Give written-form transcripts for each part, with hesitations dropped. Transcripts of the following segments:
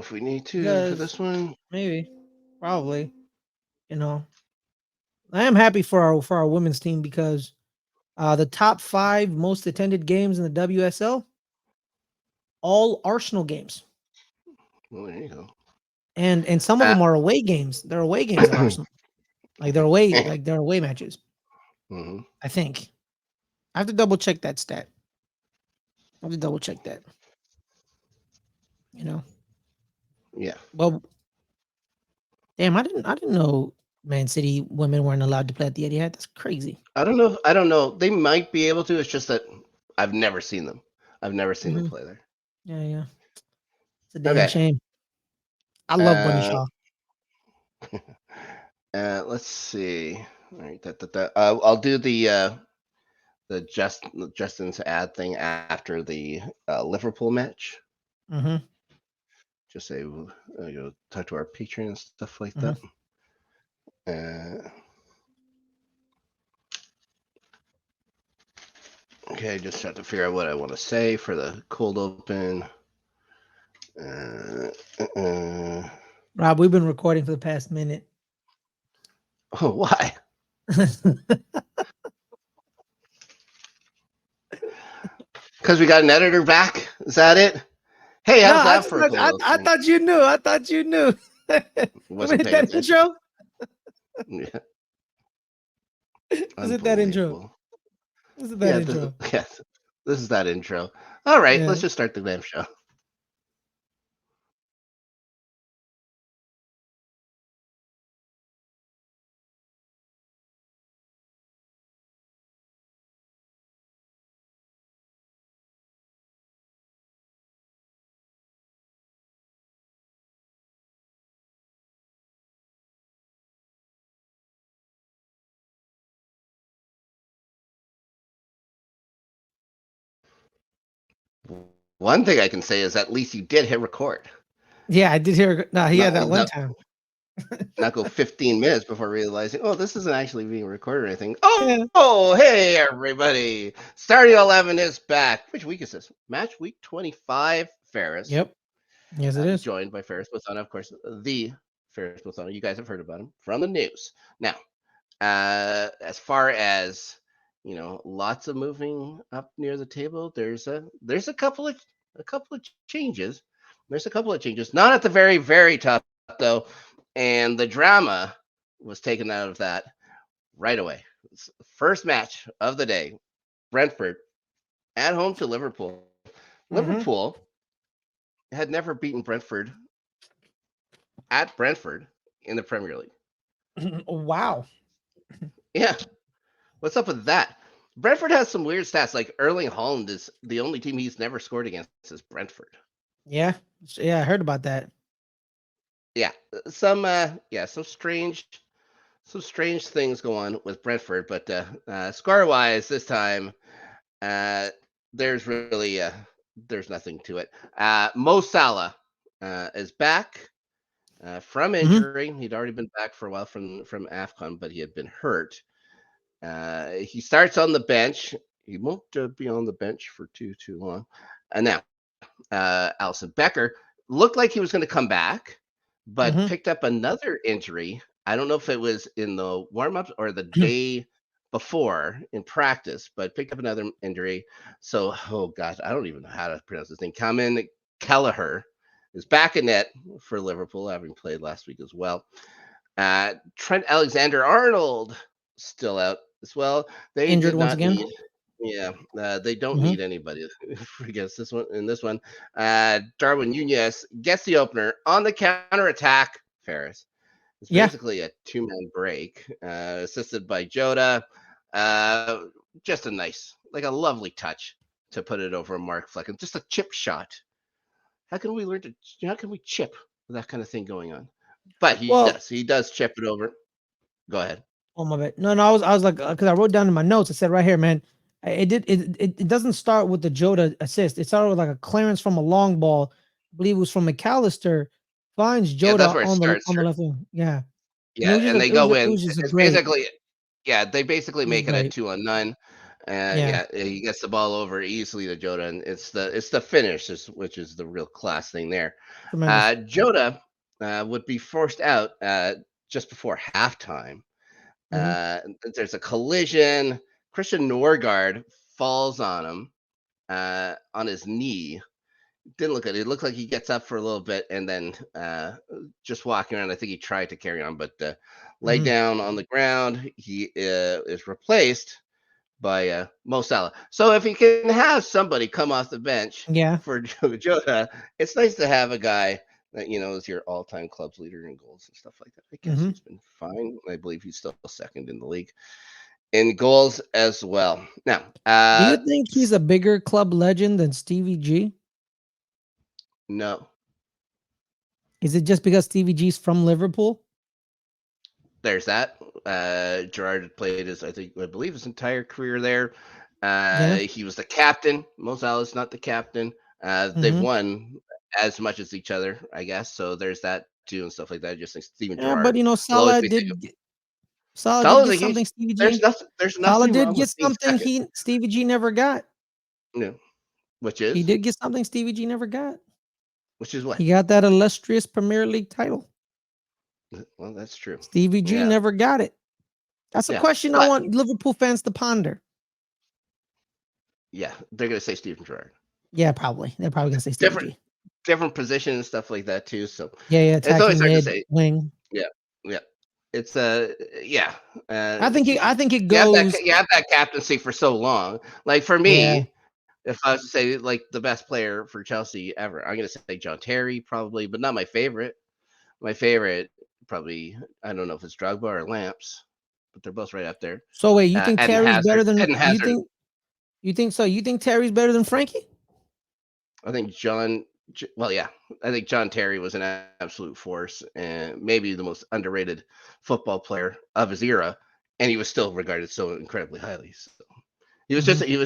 if we need to for this one. Maybe, probably. You know, I am happy for our women's team because the top 5 most attended games in the WSL, all Arsenal games, Well, there you go. and some of them are away games. They're away games at Arsenal, like they're away matches. Mm-hmm. I think I have to double check that stat. I have to double check that. You know, Yeah. well, damn, I didn't know Man City women weren't allowed to play at the Etihad. That's crazy. I don't know. I don't know. They might be able to. It's just that I've never seen them. I've never seen them Hmm. play there. Yeah, yeah. It's a damn Okay. shame. I love Bunny Uh, Shaw. let's see. All right. I'll do the Justin's ad thing after the Liverpool match. Mm-hmm. Just say talk to our Patreon and stuff like Mm-hmm. that. Okay, just have to figure out what I want to say for the cold open. Rob, we've been recording for the past minute. Oh, why? Because we got an editor back? Is that it? Hey, how's that for a cold open? I thought you knew. I thought you knew. Wasn't hit paying that attention. intro. Yeah. Is it that intro? Is it that intro? Yes. This is that intro. All right, Yeah. let's just start the damn show. One thing I can say is at least you did hit record. Yeah, I did hear. No, he had that one time. Not go 15 minutes before realizing, oh, this isn't actually being recorded or anything. Oh, hey, everybody. Starting 11 is back. Which week is this? Match week 25, Ferris. Yep. Yes, it is. Joined by Ferris Bothana, of course, the Ferris Bothana. You guys have heard about him from the news. Now, as far as, lots of moving up near the table, there's a couple of changes. There's a couple of changes. Not at the very, very top, though. And the drama was taken out of that right away. First match of the day, Brentford at home to Liverpool. Mm-hmm. Liverpool had never beaten Brentford at Brentford in the Premier League. Wow. Yeah. What's up with that? Brentford has some weird stats. Like Erling Haaland is the only team he's never scored against is Brentford. Yeah. Yeah, I heard about that. Yeah. Some strange things go on with Brentford, but score-wise this time, there's really there's nothing to it. Mo Salah is back from injury. Mm-hmm. He'd already been back for a while from AFCON, but he had been hurt. He starts on the bench. He won't be on the bench for too long. And now, Alisson Becker looked like he was going to come back, but picked up another injury. I don't know if it was in the warm-ups or the day before in practice, but picked up another injury. So, oh gosh, I don't even know how to pronounce his name. Kamin Kelleher is back in net for Liverpool, having played last week as well. Trent Alexander-Arnold still out as well. They injured did once not again. Need. Yeah, they don't need anybody I guess this one. Darwin Nunez gets the opener on the counter attack. Ferris. It's basically a 2-man break, assisted by Jota. Just a lovely touch to put it over Mark Flecken. Just a chip shot. How can we chip with that kind of thing going on? But he does chip it over. Go ahead. Oh my bad. No, I was like, because I wrote down in my notes. I said right here, man. It doesn't start with the Jota assist. It started with like a clearance from a long ball. I believe it was from McAllister. Finds Jota on the left wing. Yeah. Yeah, and they go in. It's great. basically, they basically make it a 2-on-9. Yeah, Yeah, he gets the ball over easily to Jota, and it's the finish, which is the real class thing there. tremendous. Jota would be forced out just before halftime. Hmm. There's a collision. Christian Norgard falls on him on his knee. Didn't look good. It looked like he gets up for a little bit and then just walking around. I think he tried to carry on, but laid Hmm. down on the ground. He is replaced by Mo Salah. So if he can have somebody come off the bench Yeah. for Jota, it's nice to have a guy that is your all-time clubs leader in goals and stuff like that. I guess Hmm. he's been fine. I believe he's still second in the league in goals as well. Now, Do you think he's a bigger club legend than Stevie G? no, Is it just because Stevie G's from Liverpool? there's that. Gerard played I believe his entire career there. Yeah. He was the captain. Mo Salah's not the captain. They've Hmm. won as much as each other, I guess. So there's that too and stuff like that. I just think Steven Yeah, Gerrard but will always be thinking. Salah did Salah's get a huge. something Stevie G. There's Salah nothing did wrong get with being something second. he Stevie G never got. No, which He is did get something Stevie G never got. what? He got that illustrious Premier League title. Well, that's true. Stevie G Yeah, never got it. That's a yeah, question I but want Liverpool fans to ponder. yeah, they're gonna say Steven Gerrard. Yeah, probably. They're probably gonna say Stevie Different G. different position and stuff like that too. So Yeah, yeah, it's always attacking hard to mid say. wing. Yeah, yeah. It's yeah. I think it You have goes. that captaincy for so long. Like for Yeah. me, if I was to say like the best player for Chelsea ever, I'm gonna say John Terry probably, but not my favorite. My favorite probably I don't know if it's Drogba or Lamps, but they're both right up there. So wait, you think Terry's better than Eden Hazard. you think so? You think Terry's better than Frankie? I think well, yeah, I think John Terry was an absolute force and maybe the most underrated football player of his era, and he was still regarded so incredibly highly. So Hmm. he was just he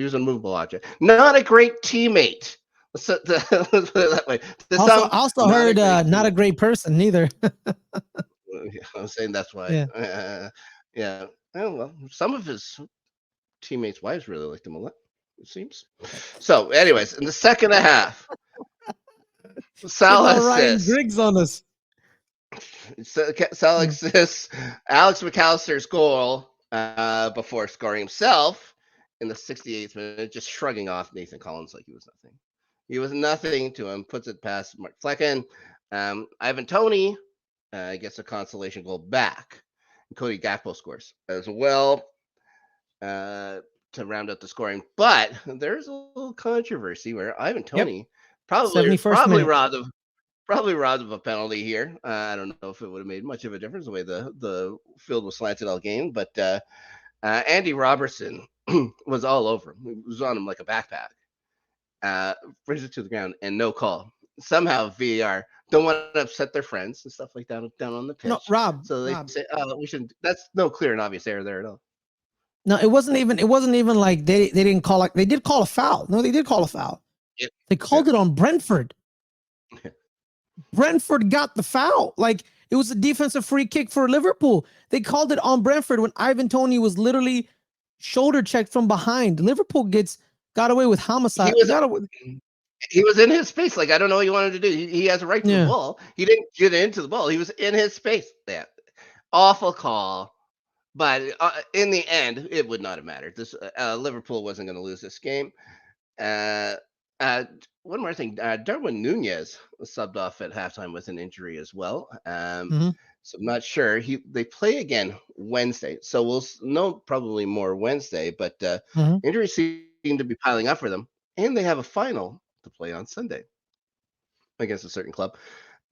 was a movable object. Not a great teammate. Let's put it that way. To Also, some, also not a heard great not teammate. a great person neither. I'm saying that's why. Yeah. Yeah. Well, some of his teammates' wives really liked him a lot. It seems. So, anyways, in the second half, Getting Salah all Ryan assists. Griggs on us. Salah Yeah. assists Alex McAllister's goal before scoring himself in the 68th minute, just shrugging off Nathan Collins like he was nothing. He was nothing to him. Puts it past Mark Flecken. Ivan Toney gets a consolation goal back. And Cody Gakpo scores as well uh, to round out the scoring. But there's a little controversy where Ivan Yep. Toney probably 71st probably minute. robbed of probably robbed of a penalty here. I don't know if it would have made much of a difference the way the field was slanted all game, but Andy Robertson was all over him. He was on him like a backpack. Brings it to the ground and no call. Somehow VAR don't want to upset their friends and stuff like that down on the No, pitch. Rob. So they Rob. say, "Oh, we should." That's no clear and obvious error there at all. No, it wasn't even like they didn't call like they did call a foul. No, they did call a foul. Yep. They Yeah. called it on Brentford. Brentford got the foul. Like it was a defensive free kick for Liverpool. They called it on Brentford when Ivan Toney was literally shoulder checked from behind. Liverpool got away with He homicide. was Got away. he was in his space. Like I don't know what he wanted to do. He has a right to the Yeah. ball. He didn't get into the ball. He was in his space. Yeah, awful call. But in the end, it would not have mattered. This Liverpool wasn't going to lose this game. Uh, uh, one more thing, Darwin Nunez was subbed off at halftime with an injury as well. Mm-hmm. So I'm not sure. They play again Wednesday, so we'll know probably more Wednesday. But Mm-hmm. injuries seem to be piling up for them, and they have a final to play on Sunday against a certain club.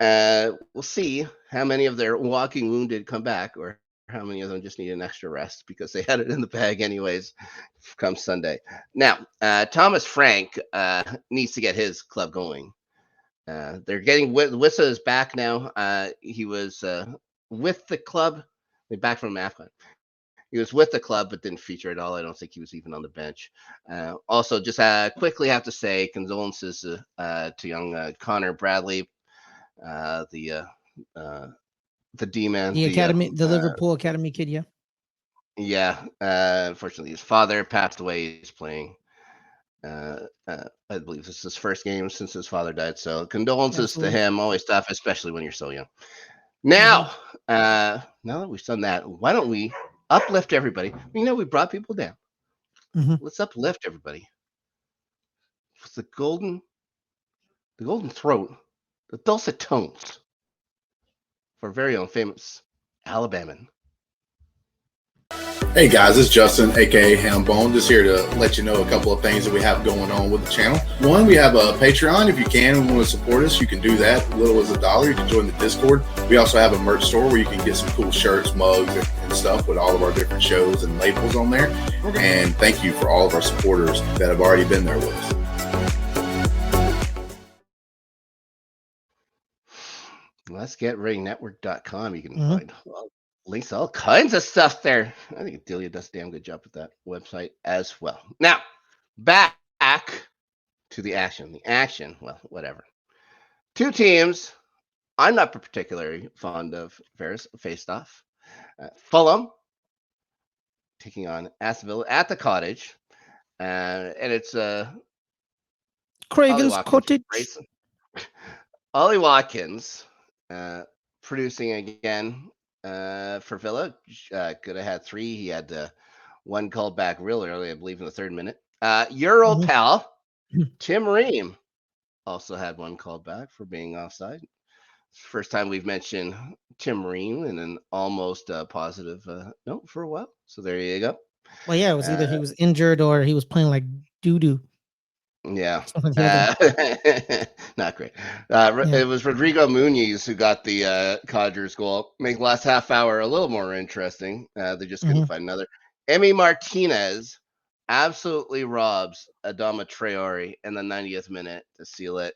We'll see how many of their walking wounded come back, or how many of them just need an extra rest because they had it in the bag anyways. Come Sunday. Now, Thomas Frank needs to get his club going. They're getting Wissa is back now. He was with the club. They back from AFCON. He was with the club but didn't feature at all. I don't think he was even on the bench. Also, just quickly have to say condolences to young Connor Bradley, uh, the uh, uh, the D man, The academy, the Liverpool academy kid. Yeah. Yeah, unfortunately, his father passed away. He's playing. I believe this is his first game since his father died. So condolences to Absolutely. him. Always tough, especially when you're so young. Hmm. Now, now that we've done that, why don't we uplift everybody? We brought people down. Hmm. Let's uplift everybody with the golden throat, the dulcet tones for our very own famous Alabaman. Hey guys, it's Justin, aka Hambone, just here to let you know a couple of things that we have going on with the channel. One, we have a Patreon. If you can and want to support us, you can do that. Little as $1. You can join the Discord. We also have a merch store where you can get some cool shirts, mugs, and stuff with all of our different shows and labels on there. And thank you for all of our supporters that have already been there with us. Let's get readynetwork.com. You can Hmm. find links to all kinds of stuff there. I think Adelia does a damn good job with that website as well. Now, back to the action. The action, well, whatever. Two teams I'm not particularly fond of faced off. Fulham taking on Aston Villa at the Cottage. And it's Ollie Craven's Watkins Cottage. racing. Ollie Watkins uh, producing again for Villa. Could have had three. He had one called back real early, I believe, in the third minute. Your old Hmm. pal, Tim Ream, also had one called back for being offside. First time we've mentioned Tim Ream in an almost positive note for a while. So there you go. Well, yeah, it was either Uh, he was injured or he was playing like doo doo. Yeah. It's one or the other. Not great. Yeah. It was Rodrigo Muniz who got the Codgers goal. Make the last half hour a little more interesting. They just couldn't Hmm. find another. Emi Martinez absolutely robs Adama Traore in the 90th minute to seal it.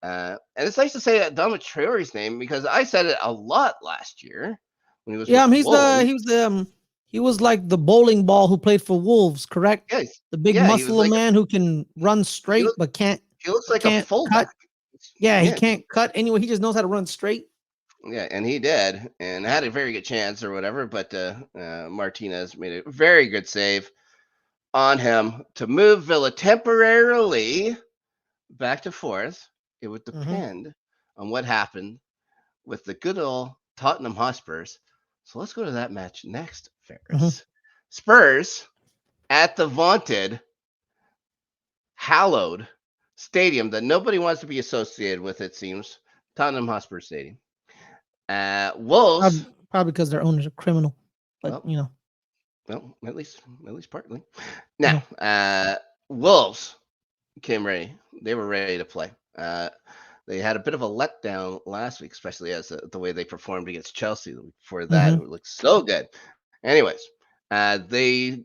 And it's nice to say Adama Traore's name because I said it a lot last year when he was Yeah, with the he's the Wolves. he was the he was like the bowling ball who played for Wolves, correct? Yeah, The big yeah, he was muscular like man who can run he, straight look, but can't he looks like a cut. fullback. Yeah, he Yeah, can't cut anyway. He just knows how to run straight. yeah, and he did, and had a very good chance or whatever. But Martinez made a very good save on him to move Villa temporarily back to fourth. It would Hmm. depend on what happened with the good old Tottenham Hotspurs. So let's go to that match next, Hmm. Ferris. Spurs at the vaunted, hallowed stadium that nobody wants to be associated with. It seems Tottenham Hotspur Stadium. Wolves. Probably because their owner's a criminal, but Well, you know. Well, at least partly. Hmm. Now, Wolves came ready. They were ready to play. They had a bit of a letdown last week, especially as the way they performed against Chelsea. Before that, Hmm. it looked so good. Anyways, they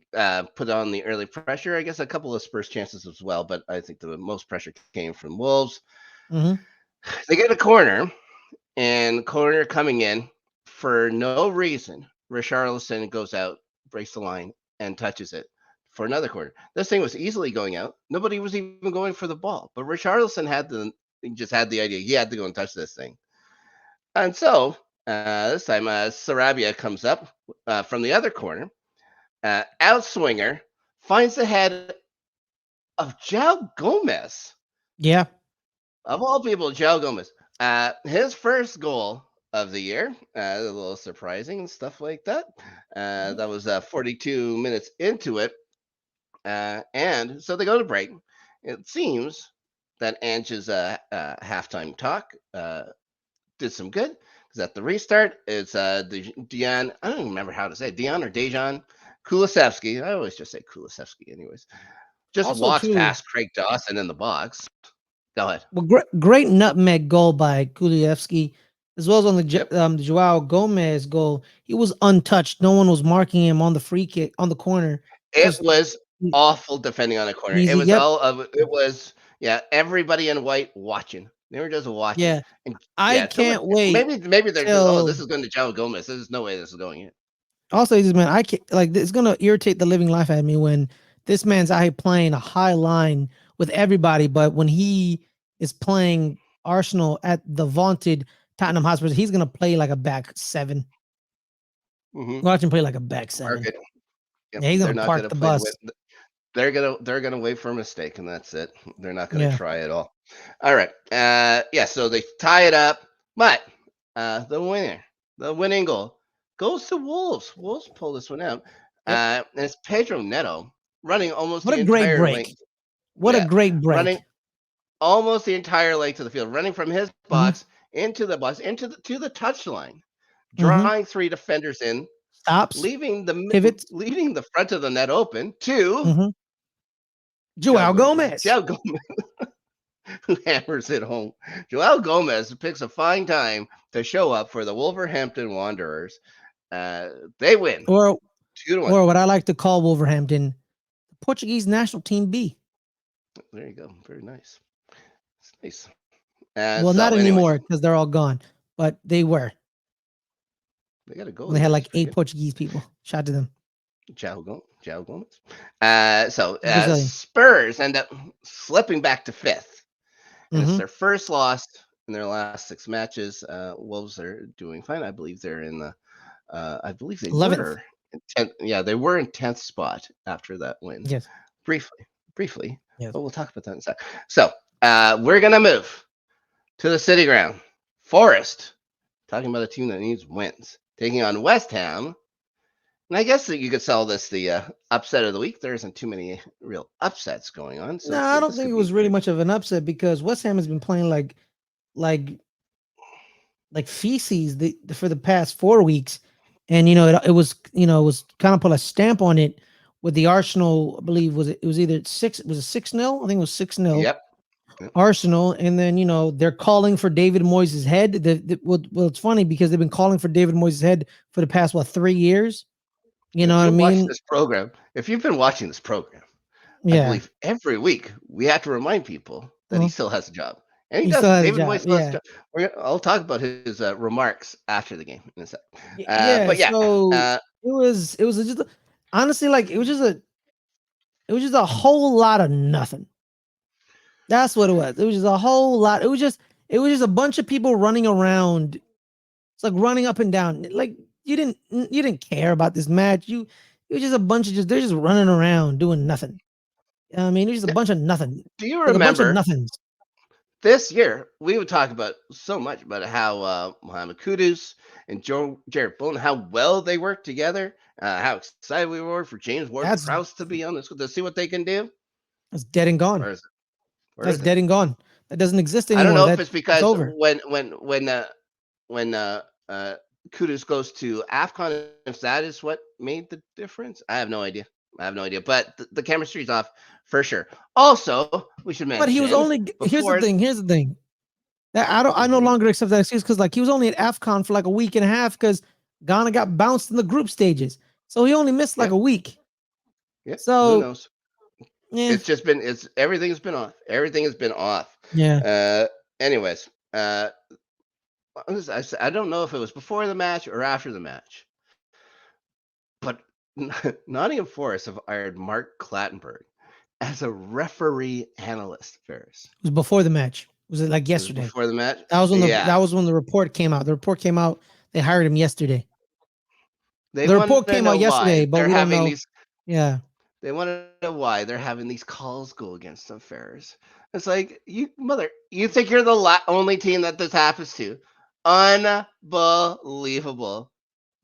put on the early pressure. I guess a couple of Spurs chances as well, but I think the most pressure came from Wolves. Hmm. They get a corner, and corner coming in for no reason. Richarlison goes out, breaks the line, and touches it for another corner. This thing was easily going out. Nobody was even going for the ball, but Richarlison just had the idea. He had to go and touch this thing, and so this time Sarabia comes up from the other corner, outswinger, finds the head of João Gomez. Yeah. Of all people, Joe Gomez. His first goal of the year, a little surprising and stuff like that. That was 42 minutes into it. And so they go to break. It seems that Ange's halftime talk did some good because at the restart, it's Dion. I don't even remember how to say it, Dion or Dejan Kulisevsky. I always just say Kulisevsky, anyways. Just Also, walks too, past Craig Dawson in the box. Go ahead. well, great nutmeg goal by Kulievsky, as well as on Yep. the Joao Gomez goal. He was untouched. No one was marking him on the free kick on the corner. It Just was e- awful defending on a corner. It easy. was Yep. all of it was yeah, everybody in white watching. They were just watching. Yeah. And I yeah, someone can't wait maybe they're just till this is going to Joe Gomez. There's no way this is going in. also this man. I can't like it's gonna irritate the living life out of me when this man's out here playing a high line with everybody, but when he is playing Arsenal at the vaunted Tottenham Hotspur, he's gonna play like a back seven. Mm-hmm. Watch him play like a back Mark seven. it. Yeah, he's they're gonna not park going to the play to bus. win. They're gonna wait for a mistake, and that's it. They're not going to Yeah. try at all. All right. Yeah. So they tie it up, but the winning goal, goes to Wolves. Wolves pull this one out. Yep. And it's Pedro Neto running almost What the a great entire length. break. What a Yeah, great running break. almost the entire length of the field, running from his Hmm. box into the box, to the touchline, Hmm. drawing three defenders in, Stops. leaving Pivots. leaving the front of the net open to Hmm. João Joao Gomez. Gomez. João Gomez who hammers it home. João Gomez picks a fine time to show up for the Wolverhampton Wanderers. They win Or 2-1. or what I like to call Wolverhampton, Portuguese national team B. There you go. Very nice. It's nice. Well, not Anyways, anymore because they're all gone, but they were. they got a goal. They had like That's pretty 8 Portuguese people. Shout out to them. good. João Gomez. Brazilian. Spurs end up slipping back to fifth, and it's Hmm. their first loss in their last 6 matches. Wolves are doing fine. I believe they're in the. I believe they 11th. were in 10th. Yeah, they were in 10th spot after that win. Yes. Briefly. Yes. But we'll talk about that in a sec. So we're gonna move to the City Ground. Forest, talking about a team that needs wins, taking on West Ham. And I guess that you could sell this the upset of the week. There isn't too many real upsets going on. So No, I don't this think could it be was really very- much of an upset because West Ham has been playing like feces for the past 4 weeks, and it was kind of put a stamp on it with the Arsenal. I believe it was either 6-0. I think it was 6-0. Yep. Arsenal, and then they're calling for David Moyes' head. Well, it's funny because they've been calling for David Moyes' head for the past 3 years. You know what I mean? This program, if you've been watching this program, I Yeah, believe every week we have to remind people that he still has a job, and he he does. still has a David job. Moyes still has a Yeah, job. I'll talk about his remarks after the game in a sec. yeah. But yeah, So it was just honestly like it was just a whole lot of nothing. That's what it was. It was just a whole lot. It was just a bunch of people running around. It's like running up and down. Like you didn't care about this match. It was just a bunch of they're just running around doing nothing. I mean, it was just a bunch of nothing. do you Like a bunch of remember nothings. this year we would talk about so much about how Mohamed Kudus and Jared Bowen, how well they work together, how excited we were for James Ward-Prowse to be on this to see what they can do. That's dead and gone. Where is it? That's dead and gone. That doesn't exist I anymore. don't know if it's because over. when Kudus goes to AFCON, if that is what made the difference. I have no idea. But the chemistry's off for sure. Also, we should mention. But he was only. Here's the thing. That I no longer accept that excuse because he was only at AFCON for like a week and a half because Ghana got bounced in the group stages, so he only missed like a week. Yeah. So who knows? Yeah. It's just been everything's been off. Everything has been off. Yeah. Anyways, I don't know if it was before the match or after the match, but Nottingham Forest have hired Mark Clattenburg as a referee analyst. Ferris. It was before the match. Was it like yesterday? Before the match. That was when the report came out. The report came out. They hired him yesterday. The report came out yesterday, but we don't know. Yeah. They want to know why they're having these calls go against them, Ferris. It's like, you think you're the only team that this happens to? Unbelievable.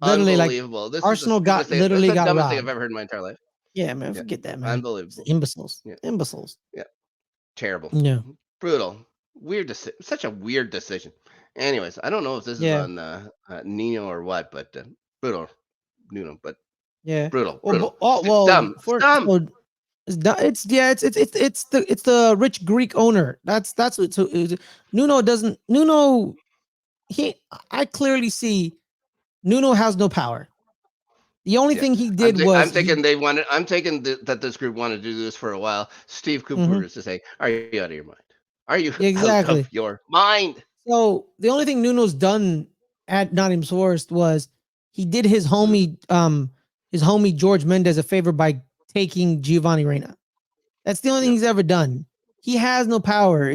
Literally, Unbelievable. This Arsenal got thing I've ever heard in my entire life. Yeah, man, forget that, man. Unbelievable. Imbeciles. Yeah. Imbeciles. Yeah. Terrible. Yeah. Brutal. Such a weird decision. Anyways, I don't know if this is on Nino or what, but brutal. Nuno, but yeah, brutal. Dumb. It's the rich Greek owner. That's what. So Nuno doesn't. I clearly see Nuno has no power. The only thing he did was. I'm taking that this group wanted to do this for a while. Steve Cooper is to say, "Are you out of your mind? Are you out of your mind?" So the only thing Nuno's done at Nottingham Forest was he did his homie George Mendes a favor by taking Giovanni Reina. That's the only thing he's ever done. He has no power.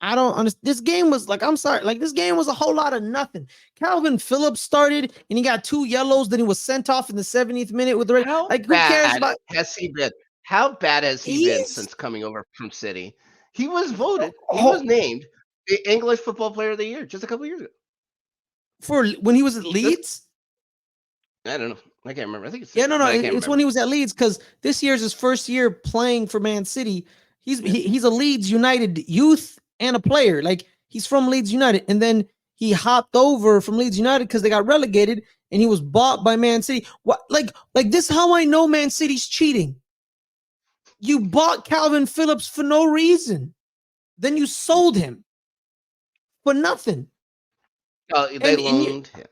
I don't understand. This game was like, I'm sorry, like this game was a whole lot of nothing. Calvin Phillips started and he got 2 yellows. Then he was sent off in the 70th minute with the red. How Like, who cares bad about? has he been? How bad has he been He's since coming over from City? He was voted. He was oh, named the English Football Player of the Year just a couple years ago. for when he was at This, Leeds. I don't know. I can't remember. I think it's Yeah, City, no, but I can't it's remember. when he was at Leeds because this year's his first year playing for Man City. Yeah. He's a Leeds United youth and a player. Like he's from Leeds United, and then he hopped over from Leeds United because they got relegated, and he was bought by Man City. What like this? Is how I know Man City's cheating. You bought Calvin Phillips for no reason, then you sold him for nothing. Oh, they And loaned him.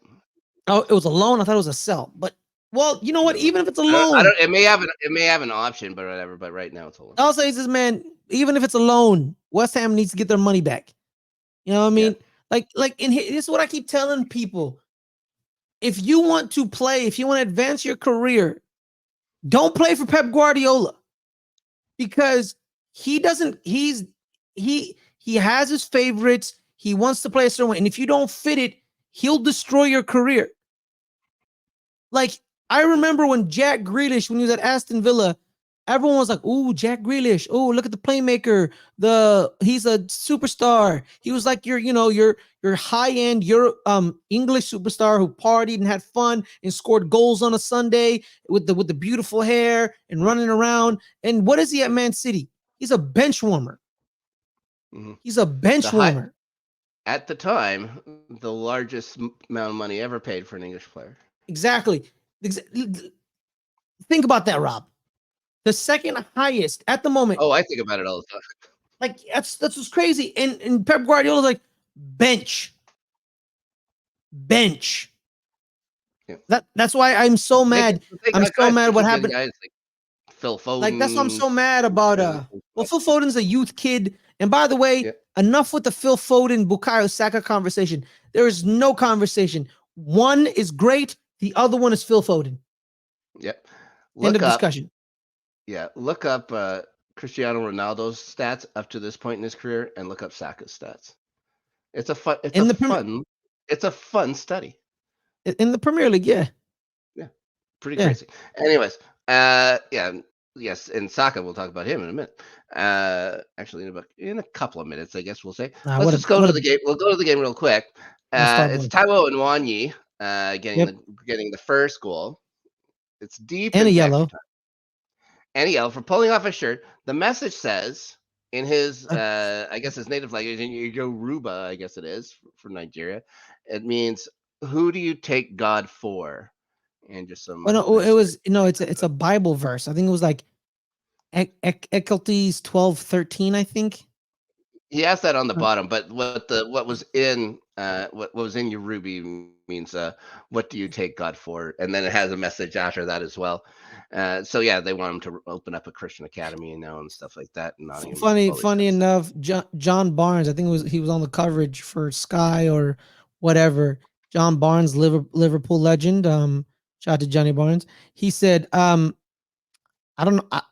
oh, it was a loan. I thought it was a sell, but well, you know what? Even if it's a I loan, don't. It may have an option, but whatever. But right now it's a loan. I'll say this, man. Even if it's a loan, West Ham needs to get their money back. You know what I mean? Like, and this is what I keep telling people. If you want to play, if you want to advance your career, don't play for Pep Guardiola because he doesn't. He has his favorites. He wants to play a certain way, and if you don't fit it, he'll destroy your career. Like I remember when Jack Grealish, when he was at Aston Villa, everyone was like, "Ooh, Jack Grealish! Oh, look at the playmaker! He's a superstar. He was like your high end your English superstar who partied and had fun and scored goals on a Sunday with the beautiful hair and running around. And what is he at Man City? He's a bench warmer. Mhm. He's a bench warmer. At the time, the largest amount of money ever paid for an English player. Exactly. Think about that, Rob. The second highest at the moment. Oh, I think about it all the time. Like that's what's crazy. And Pep Guardiola's like bench. Yeah. That's why I'm so mad. I'm so mad what happened. Guys like Phil Foden. Like that's why I'm so mad about well, Phil Foden's a youth kid. And by the way, enough with the Phil Foden Bukayo Saka conversation. There is no conversation. One is great, the other one is Phil Foden. Yep. End of discussion. Yeah, look up Cristiano Ronaldo's stats up to this point in his career, and look up Saka's stats. It's a fun. It's a fun study. In the Premier League, yeah. Pretty crazy. Anyways, yes, and Saka, we'll talk about him in a minute. Actually, in a couple of minutes, I guess we'll say. Let's just go to the game. We'll go to the game real quick. It's Taiwo Nwanyi getting the first goal. It's deep and a yellow. And a yellow for pulling off his shirt. The message says in his, I guess his native language, in Yoruba, I guess it is for Nigeria. It means, "Who do you take God for?" And just some. Well, no, it was it's a Bible verse. I think it was like Ecclesiastes 12:13. I think he asked that on the bottom, but what was in Yoruba means what do you take God for? And then it has a message after that as well. So yeah, they want him to open up a Christian academy now and stuff like that. Funny enough, John Barnes, I think he was on the coverage for Sky or whatever. John Barnes, Liverpool legend. Shout out to Johnny Barnes. He said, I don't know. I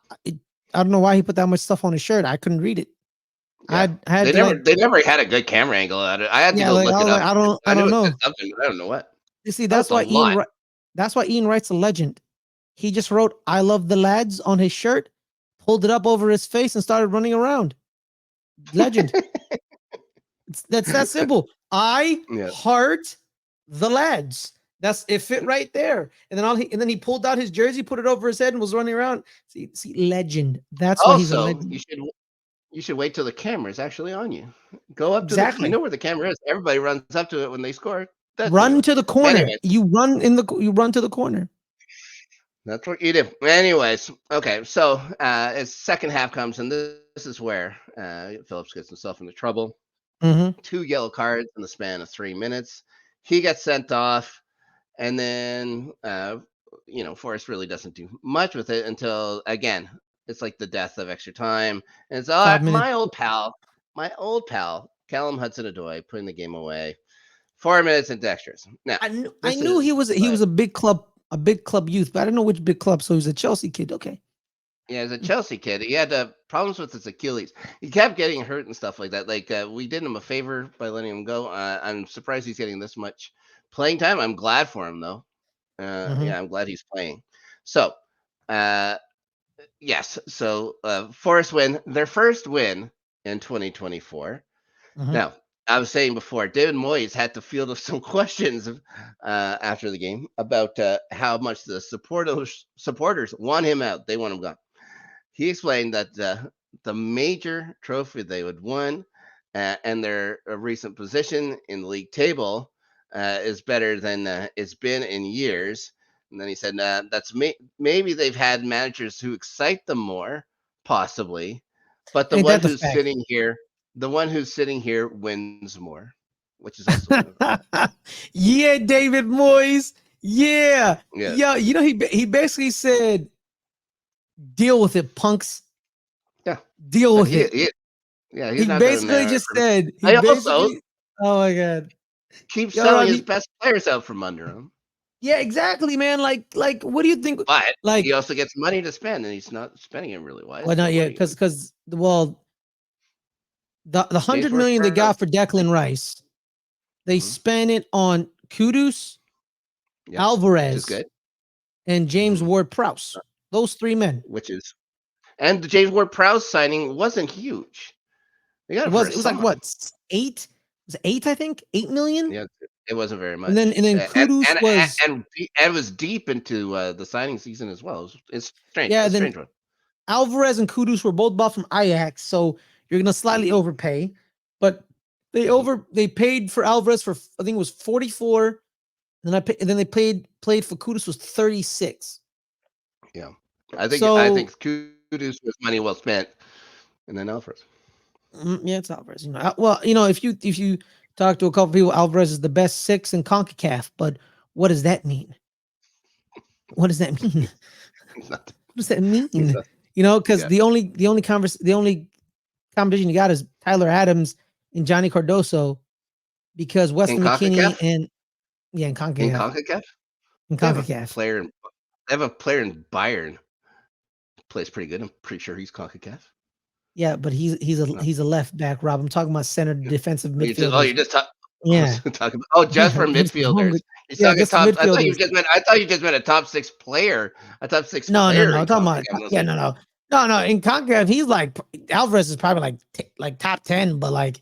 don't know why he put that much stuff on his shirt. I couldn't read it. Yeah. They never had a good camera angle at it. I had to go look it up. I don't know. Something, but I don't know what. You see, that's why Ian Wright's a legend. He just wrote "I love the lads" on his shirt, pulled it up over his face, and started running around. Legend. That's that simple. I heart the lads. That's it. Fit right there. And then he pulled out his jersey, put it over his head, and was running around. See, legend. That's why he's a legend. You should wait till the camera is actually on you. Go up to you know where the camera is. Everybody runs up to it when they score. Run to the corner. Anyways. You run to the corner. That's what you do. Anyways, okay. So as second half comes, and this is where Phillips gets himself into trouble. Mm-hmm. 2 yellow cards in the span of 3 minutes. He gets sent off, and then Forrest really doesn't do much with it until again. It's like the death of extra time. And it's my old pal, Callum Hudson-Odoi putting the game away. 4 minutes into extras. Now I knew he was a big club youth, but I didn't know which big club. So he's a Chelsea kid. Okay. as a Chelsea kid, he had problems with his Achilles. He kept getting hurt and stuff like that. Like we did him a favor by letting him go. I'm surprised he's getting this much playing time. I'm glad for him though. Mhm. I'm glad he's playing. So, yes. So Forest win their first win in 2024. Mhm. Now, I was saying before, David Moyes had to field some questions after the game about how much the supporters want him out. They want him gone. He explained that the major trophy they would won and their recent position in the league table is better than it's been in years. And then he said that's maybe they've had managers who excite them more, possibly, but Ain't that the fact? the one who's sitting here wins more, which is also kind of Yeah, David Moyes. Yeah. yeah, Yeah, he basically said, "Deal with it, punks. yeah. Deal But with it." he's He not doing basically that just for me. said, I also oh my god. keep Yo, selling Rob, his best players out from under him. yeah, exactly, man. Like, what do you think? But Like, he also gets money to spend, and he's not spending it really well, wise. not So what yet, are you gonna because well, the James 100 million they Ward-Prowse? got for Declan Rice, they Mhm. spent it on Kudus, Yep, which is Alvarez, good. and James Mhm. Ward-Prowse. Those three men. Which is and the James Ward-Prowse signing wasn't huge. They got It it for was a it was like song. what, 8? Was it 8? I think 8 million. Yeah, it wasn't very And then much. and then Kudus was, And it was deep into the signing season as well. It's strange. yeah. A Then strange one. Alvarez and Kudus were both bought from Ajax, so you're gonna slightly Mhm. overpay, but Mhm. they paid for Alvarez for, I think it was 44, and then they played for Kudus was 36. Yeah, I think So Kudus was money well spent, and then Alvarez. yeah, it's Alvarez. Well, if you talk to a couple people, Alvarez is the best six in Concacaf. But what does that mean? What does that mean? He's not. What does that He's mean? not. Because Yeah. the only competition you got is Tyler Adams and Johnny Cardoso, because In Weston McKinney Concacaf. and In Concacaf. They have a Concacaf. player. They have a player in Bayern. Plays pretty good. I'm pretty sure he's CONCACAF. Yeah, but No, he's a left back, Rob. I'm talking about center yeah. defensive You midfielders. just talk. Yeah, Talking about just for midfielders. You're yeah, talking just top. midfielders. I thought you just meant a top six player. A top six No, player no. in I'm talking about, CONCACAF. I was yeah, like, no. In Concacaf, he's like, Alvarez is probably like top 10, but like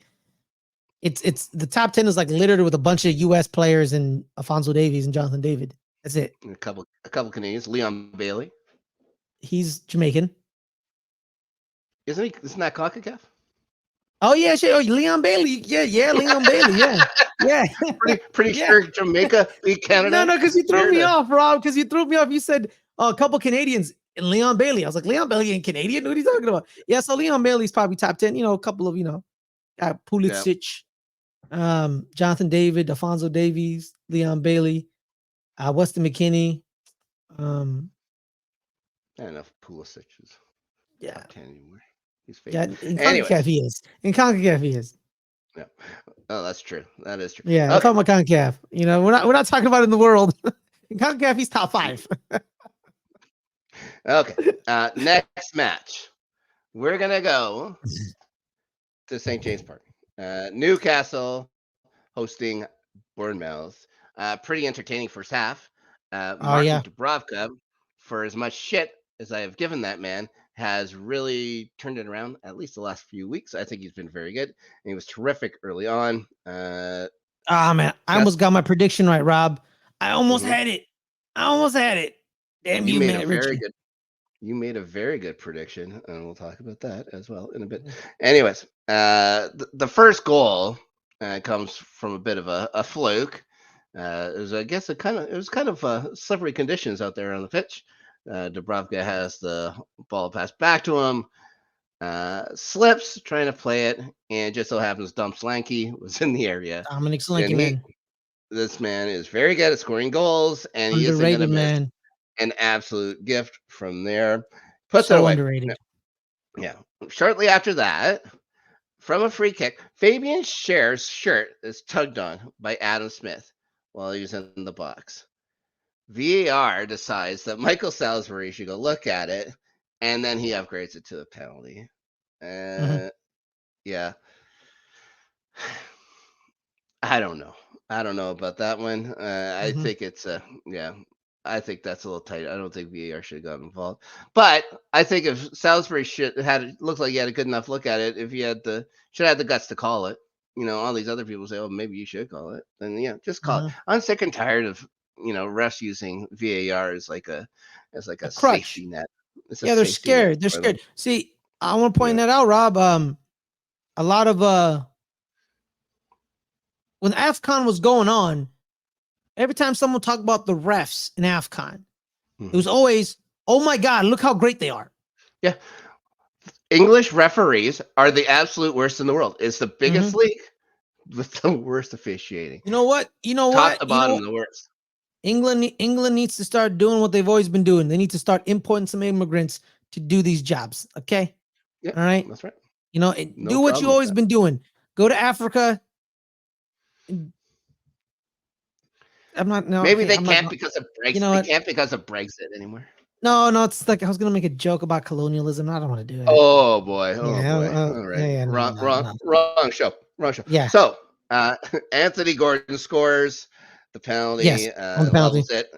it's the top 10 is like littered with a bunch of U.S. players and Alfonso Davies and Jonathan David. That's it. a couple Canadians. Leon Bailey, He's Jamaican. isn't he? Isn't that CONCACAF? Oh yeah, shit. Oh, Leon Bailey. Yeah, Leon Bailey. Yeah, Pretty yeah. sure Jamaica beat No, Canada because you threw here. me off, Rob. Because you threw me off. You said a couple Canadians and Leon Bailey. I was like, Leon Bailey ain't Canadian. What are you talking about? Yeah, so Leon Bailey's probably top 10. A couple of Yeah, Pulisic, Jonathan David, Alfonso Davies, Leon Bailey, Weston McKinney. Um, I don't know if Pulisic is yeah, top 10 anymore. He's yeah. faded. In Concacaf Anyways, he is. In Concacaf he is. yeah. Oh, that's true. That is true. Yeah, I'm Okay. talking about Concacaf. We're not talking about it in the world. In Concacaf he's top 5. Okay. Next match. We're gonna go to St. James Park. Newcastle hosting Bournemouth. Pretty entertaining first half. Oh Martin yeah. Dubravka, for as much shit as I have given that man, has really turned it around. At least the last few weeks, I think he's been very good. And he was terrific early on. Ah man, I Got, almost got my prediction right, Rob. I almost mhm. had it. Damn You you, made a Matt very Ritchie. good. You made a very good prediction, and we'll talk about that as well in a bit. Mhm. Anyways, the first goal comes from a bit of a fluke. It was, I guess, it was kind of slippery conditions out there on the pitch. Dubravka has the ball passed back to him, slips trying to play it, and just so happens Dom Slanky was in the area. Dominic And Slinky, man. this man is very good at scoring goals, and he isn't going to Underrated, miss man. an absolute gift from there. Puts it So away. underrated. Yeah. Shortly after that, from a free kick, Fabian Scher's shirt is tugged on by Adam Smith while he was in the box. VAR decides that Michael Salisbury should go look at it, and then he upgrades it to the penalty. Mhm. Yeah. I don't know. I don't know about that one. I Mhm. think it's yeah. I think that's a little tight. I don't think VAR should have gotten involved. But I think if Salisbury should had looked like he had a good enough look at it, if he had the should have had the guts to call it. All these other people say, "Oh, maybe you should call it." Then just call it. Mhm. I'm sick and tired of refs using VAR as like A a crutch. safety net. It's a Yeah, they're safety net scared. They're for them. scared. See, I want to point Yeah. that out, Rob. A lot of when AFCON was going on, every time someone talked about the refs in AFCON, it was Mhm. always, "Oh my God, look how great they are." Yeah. English referees are the absolute worst in the world. It's the biggest Mhm. league with the worst officiating. You know what? You know Top what? to You know bottom, what? the worst. England needs to start doing what they've always been doing. They need to start importing some immigrants to do these jobs. Okay, Yep, all right. that's right. No Do what you problem with always that. been doing. Go to Africa. I'm not no Maybe okay. they I'm not. can't because of You Brexit. know They what? can't because of Brexit anymore. No. It's like I was gonna make a joke about colonialism. I don't want to do that. Oh boy. Oh Yeah. boy. All right. Yeah. No. Wrong. No. Wrong. No. Wrong show. Wrong show. Yeah. So Anthony Gordon scores the Yes. penalty, On the penalty. levels it.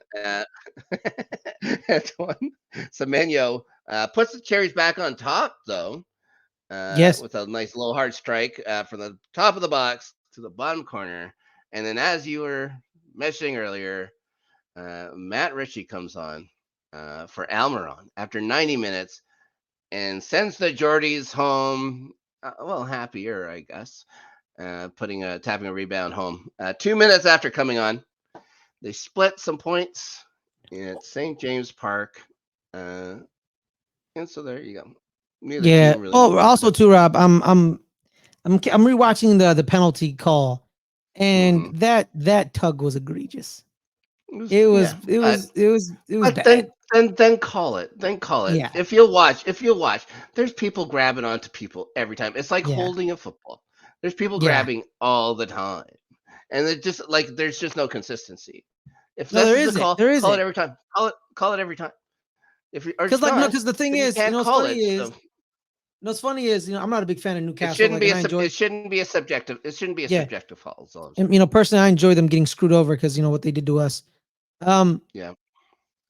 Antoine Semenyo puts the Cherries back on top though. Yes. With a nice low hard strike from the top of the box to the bottom corner. And then, as you were mentioning earlier, Matt Ritchie comes on for Almiron after 90 minutes and sends the Geordies home. Well, happier, I guess. Tapping a rebound home. 2 minutes after coming on, they split some points at St. James Park. And so there you go. Neither Yeah. team really Oh, also deserved. too, Rob. I'm rewatching the penalty call, and Mm-hmm. that tug was egregious. It was, It yeah. was it was it was it was But then bad. then call it. Then call it. Yeah. If you'll watch, there's people grabbing onto people every time. It's like Yeah. holding a football. There's people Yeah. grabbing all the time. And it just like there's just no consistency. If No, this there is the isn't. call, There call it isn't. every time. Call it every time. Or Because it's like no, not, because the thing then you is, can't what's call funny it. is, So what's funny is, I'm not a big fan of it Newcastle. shouldn't Like, be and a I enjoy, it shouldn't be a subjective. It shouldn't be a yeah, subjective foul. Is all I'm saying. and personally, I enjoy them getting screwed over because what they did to us. Um, Yeah.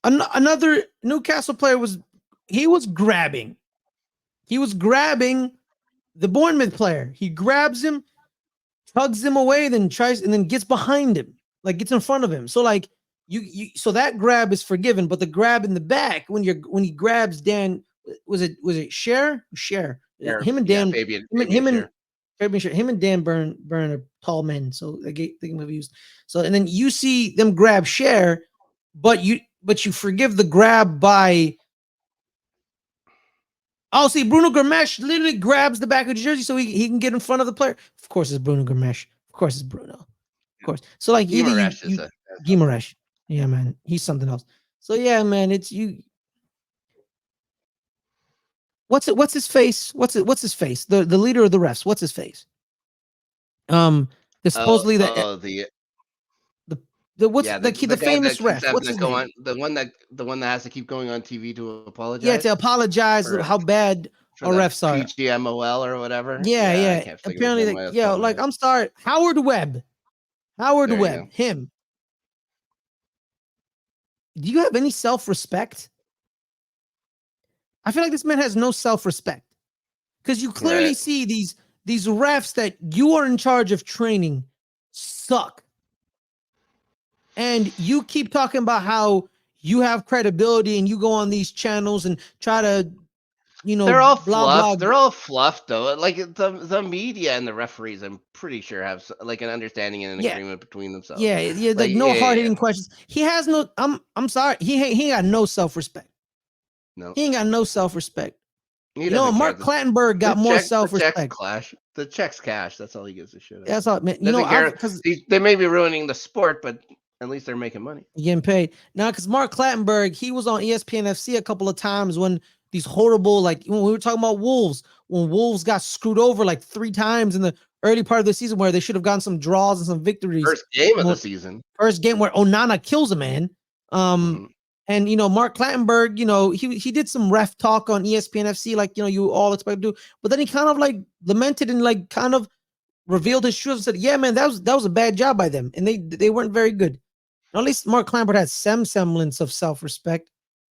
Another Newcastle player he was grabbing the Bournemouth player. He grabs him, tugs him away, then gets behind him, like gets in front of him. So like so that grab is forgiven, but the grab in the back when he grabs Dan, was it Cher? Him and Dan, Fabian Scher. him and Dan Burn are tall men, so they get abused. So and then you see them grab Cher, but you forgive the grab by. Oh, see, Bruno Gomes literally grabs the back of the jersey so he can get in front of the player. Of course, it's Bruno Gomes. Of course, it's Bruno. Of course. So like either Guimaraes is a Guimaraes. Yeah, man, he's something else. So yeah, man, it's you. What's his face? What's his face? The leader of the refs. What's his face? The supposedly the the what's yeah, the the guy famous that keeps ref? having What's to his go name? on, the one that has to keep going on TV to Yeah, to apologize apologize for how bad for our the refs are. PGMOL or whatever. Yeah, Yeah, I yeah. can't think of his Apparently, name like, right off the yeah, top of my like head. I'm sorry, Howard Webb. There you go. Him. Do you have any self-respect? I feel like this man has no self-respect because you clearly Right. see these refs that you are in charge of training suck, and you keep talking about how you have credibility and you go on these channels and try to They're all blah blah. fluff. They're all fluff though. Like the media and the referees, I'm pretty sure have like an understanding and an Yeah, agreement between themselves. yeah. Like Like no hard yeah. hitting questions. He has no. I'm sorry. He ain't got no self-respect. No, He ain't got no self-respect. he doesn't care. Mark Clattenburg got more The checks self-respect. clash. The checks cash. That's all he gives a shit about. That's all, man. Doesn't I've care. because They may be ruining the sport, but at least they're making money. getting paid now because Mark Clattenburg, he was on ESPN FC a couple of times when these horrible, like when we were talking about Wolves, when Wolves got screwed over like 3 times in the early part of the season where they should have gotten some draws and some victories. First game of the season. First game where Onana kills a man. Mhm. And Mark Clattenburg, he did some ref talk on ESPN FC, like you all expect to do, but then he kind of like lamented and like kind of revealed his truth and said, "Yeah, man, that was a bad job by them, and they weren't very good." At least Mark Clattenburg had some semblance of self-respect.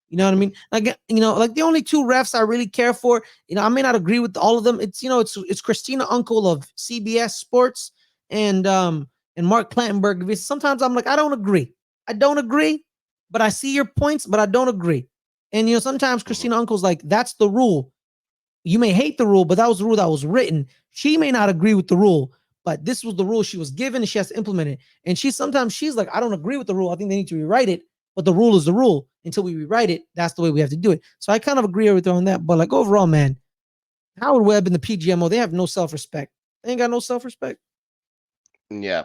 You know what I mean? Like like the only two refs I really care for. I may not agree with all of them. It's it's Christina Uncle of CBS Sports and Mark Clattenburg. Sometimes I'm like, I don't agree. But I see your points, but I don't agree. And sometimes Christina Uncle's like, that's the rule. You may hate the rule, but that was the rule that was written. She may not agree with the rule, but this was the rule she was given and she has to implement it. And sometimes she's like, I don't agree with the rule. I think they need to rewrite it, but the rule is the rule. Until we rewrite it, that's the way we have to do it. So I kind of agree with her on that. But like overall, man, Howard Webb and the PGMO, they have no self-respect. They ain't got no self-respect. Yeah.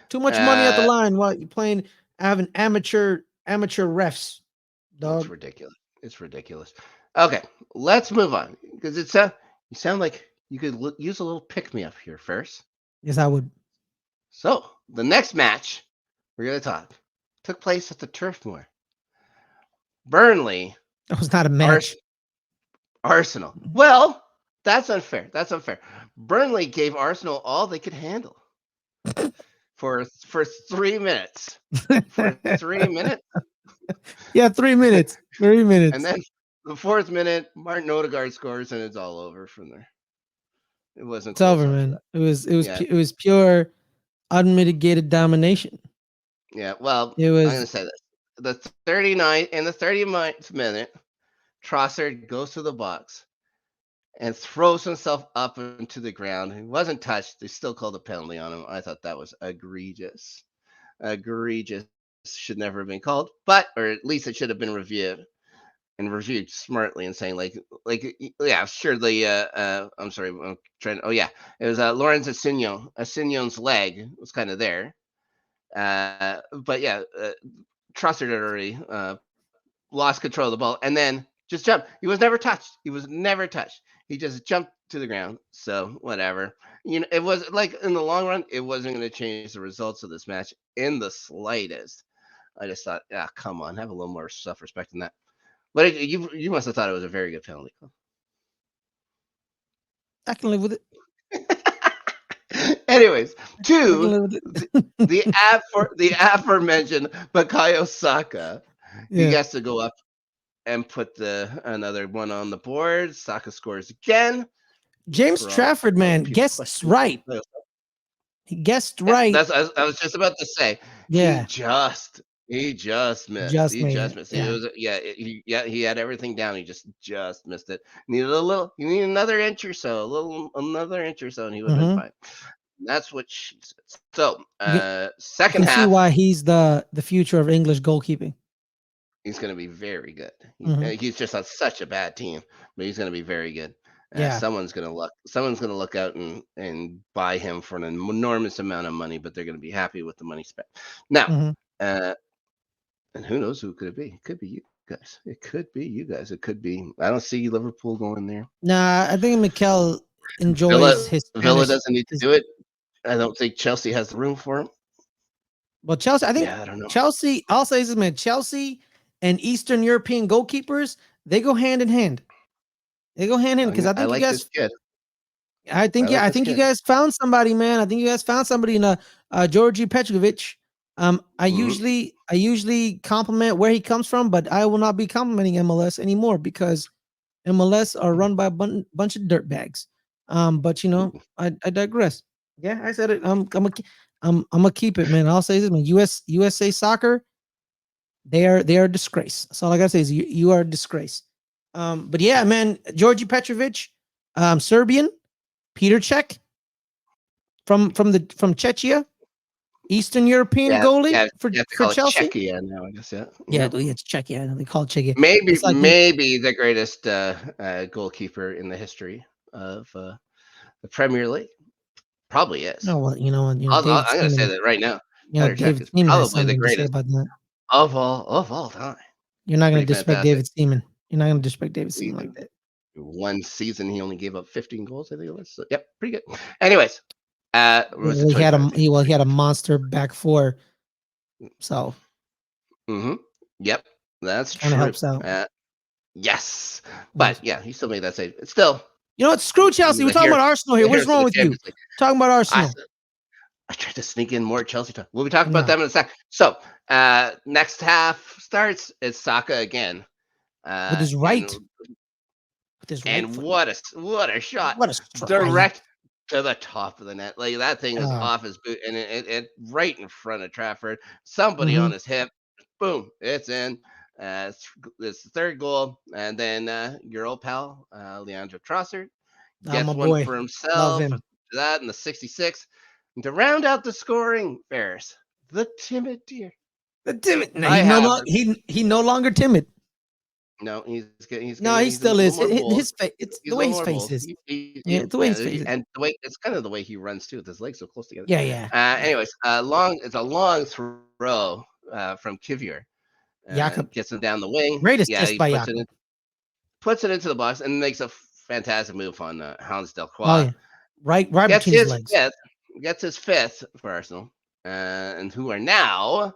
Too much money at the line while you're playing, having amateur refs. Dog. It's ridiculous. Okay, let's move on because you sound like you could use a little pick-me-up here first. Yes, I would. So the next match we're going to talk took place at the Turf Moor. Burnley. That was not a match. Arsenal. Well, that's unfair. Burnley gave Arsenal all they could handle for 3 minutes. For 3 minutes. Yeah, 3 minutes. 3 minutes. And then the 4th minute, Martin Odegaard scores, and it's all over from there. It wasn't. It's over, man. It was pure, unmitigated domination. Yeah. Well, it was. I'm gonna say this: the 30th minute, Trossard goes to the box and throws himself up into the ground. He wasn't touched. They still called a penalty on him. I thought that was egregious. Should never have been called, or at least it should have been reviewed smartly and saying yeah, sure. I'm sorry, I'm trying. Oh yeah, it was Lawrence Assignon's leg was kind of there, but yeah, Trossard had already lost control of the ball and then just jumped. He was never touched. He just jumped to the ground. So whatever. It was like in the long run, it wasn't going to change the results of this match in the slightest. I just thought, come on, have a little more self-respect than that. But you must have thought it was a very good penalty. I can live with it. Anyways, the aforementioned Bukayo Saka. Yeah. He has to go up and put another one on the board. Saka scores again. James Trafford, man, guessed right. He guessed right. I was just about to say. Yeah. He just missed. He missed. Yeah. He had everything down. He just missed it. He needed another inch or so, and he would have been fine. That's what she said. So, second half. See why he's the future of English goalkeeping. He's going to be very good. He's just on such a bad team, but he's going to be very good. Someone's going to look out and buy him for an enormous amount of money, but they're going to be happy with the money spent. Now, and who knows who could it be? It could be you guys. It could be. I don't see Liverpool going there. Nah, I think Mikel enjoys Villa doesn't need to do it. I don't think Chelsea has the room for him. Well, Chelsea, I think I don't know. Chelsea, I'll say this, man. Chelsea and Eastern European goalkeepers, they go hand in hand. Because I think you guys. I think you guys found somebody, man. I think you guys found somebody in Georgi Petrovic. I usually compliment where he comes from, but I will not be complimenting MLS anymore because MLS are run by a bunch of dirtbags. But I digress. Yeah, I said it. I'm gonna keep it, man. I'll say this, man. USA Soccer, they are a disgrace. That's all I gotta say is you are a disgrace. But yeah, man, Georgi Petrovic, Serbian, Peter Cech from Czechia. Eastern European goalie for Chelsea. Czechia now, I guess. It's Czechia. They call it Czechia. Maybe the greatest goalkeeper in the history of the Premier League. Probably is. No, well, I'm going to say that right now. Peter Cech is probably the greatest of all time. You're not going to disrespect David Seaman. You're not going to disrespect David Seaman like that. One season, he only gave up 15 goals. I think it was. So, yep, pretty good. Anyways. He had a monster back four. So. Yep. That's Kind of true. helps out. Yes, Yes. but yeah, he still made that save. It's still, You know what? Screw Chelsea. We're talking here, about Arsenal here. What's here's wrong the with you? Champions League. Talking about I, Arsenal. I tried to sneak in more Chelsea talk. We'll be talking about No. them in a sec. So, next half starts. It's Saka again. With his right. And, With his right and foot. what a shot. What a strike. Direct to the top of the net. Like that thing is Oh. off his boot and it right in front of Trafford. Somebody Mhm. on his hip. Boom. It's in. It's the third goal. And then your old pal, Leandro Trossard, gets my one boy. for Love himself. him. After that in the 66th. And to round out the scoring, Ferris, the timid deer. The timid. No, I have he no longer timid. No, he's No, he he's still a is. little more bold. His face. It's He's the a way little his more face bold. is. Yeah, the way his face is. And the way it's kind of the way he runs too, with his legs so close together. Yeah, yeah. Anyways, it's a long throw from Kivior. Jakob. Gets him down the wing. Great Yeah, assist he by puts it into the box and makes a fantastic move on Hans Delcroix. Oh yeah, right Gets between his legs. Gets his fifth for Arsenal, and who are now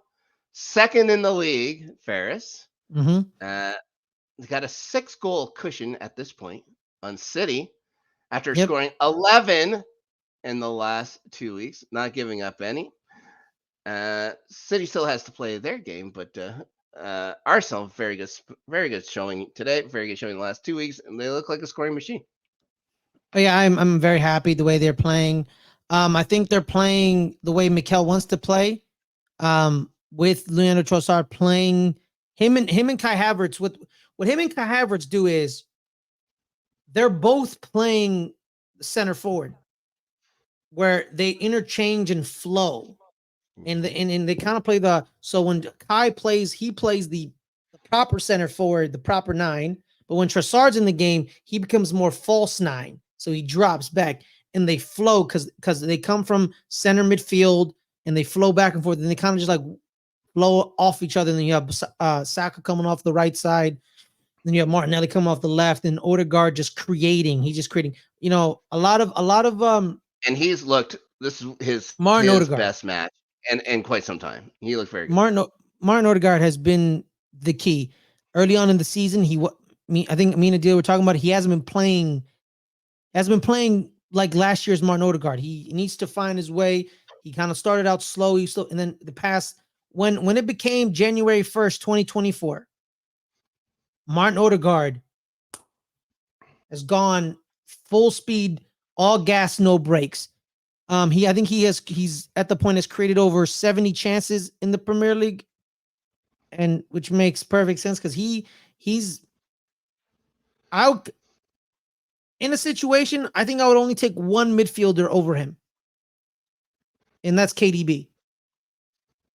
second in the league. Ferris. Mm-hmm. They got a 6-goal cushion at this point on City after scoring 11 in the last 2 weeks, not giving up any. City still has to play their game, but Arsenal very good showing today, very good showing the last 2 weeks, and they look like a scoring machine. Oh yeah, I'm very happy the way they're playing. I think they're playing the way Mikel wants to play. With Leandro Trossard playing him and Kai Havertz. What him and Kai Havertz do is they're both playing center forward, where they interchange and flow, and they kind of play so when Kai plays, he plays the proper center forward, the proper 9. But when Trossard's in the game, he becomes more false 9, so he drops back, and they flow because they come from center midfield and they flow back and forth, and they kind of just like flow off each other. And then you have Saka coming off the right side. Then you have Martinelli coming off the left, and Odegaard just creating. He's just creating. You know, a lot of And he's looked. This is his Odegaard. Best match in quite some time. He looked very good. Martin Odegaard has been the key. Early on in the season, I think me and Adelia were talking about it. He hasn't been playing like last year's Martin Odegaard. He needs to find his way. He kind of started out slow. And then the past when it became January 1st, 2024, Martin Odegaard has gone full speed, all gas, no brakes. I think he's at the point has created over 70 chances in the Premier League, and which makes perfect sense because he's out in a situation. I think I would only take one midfielder over him, and that's KDB.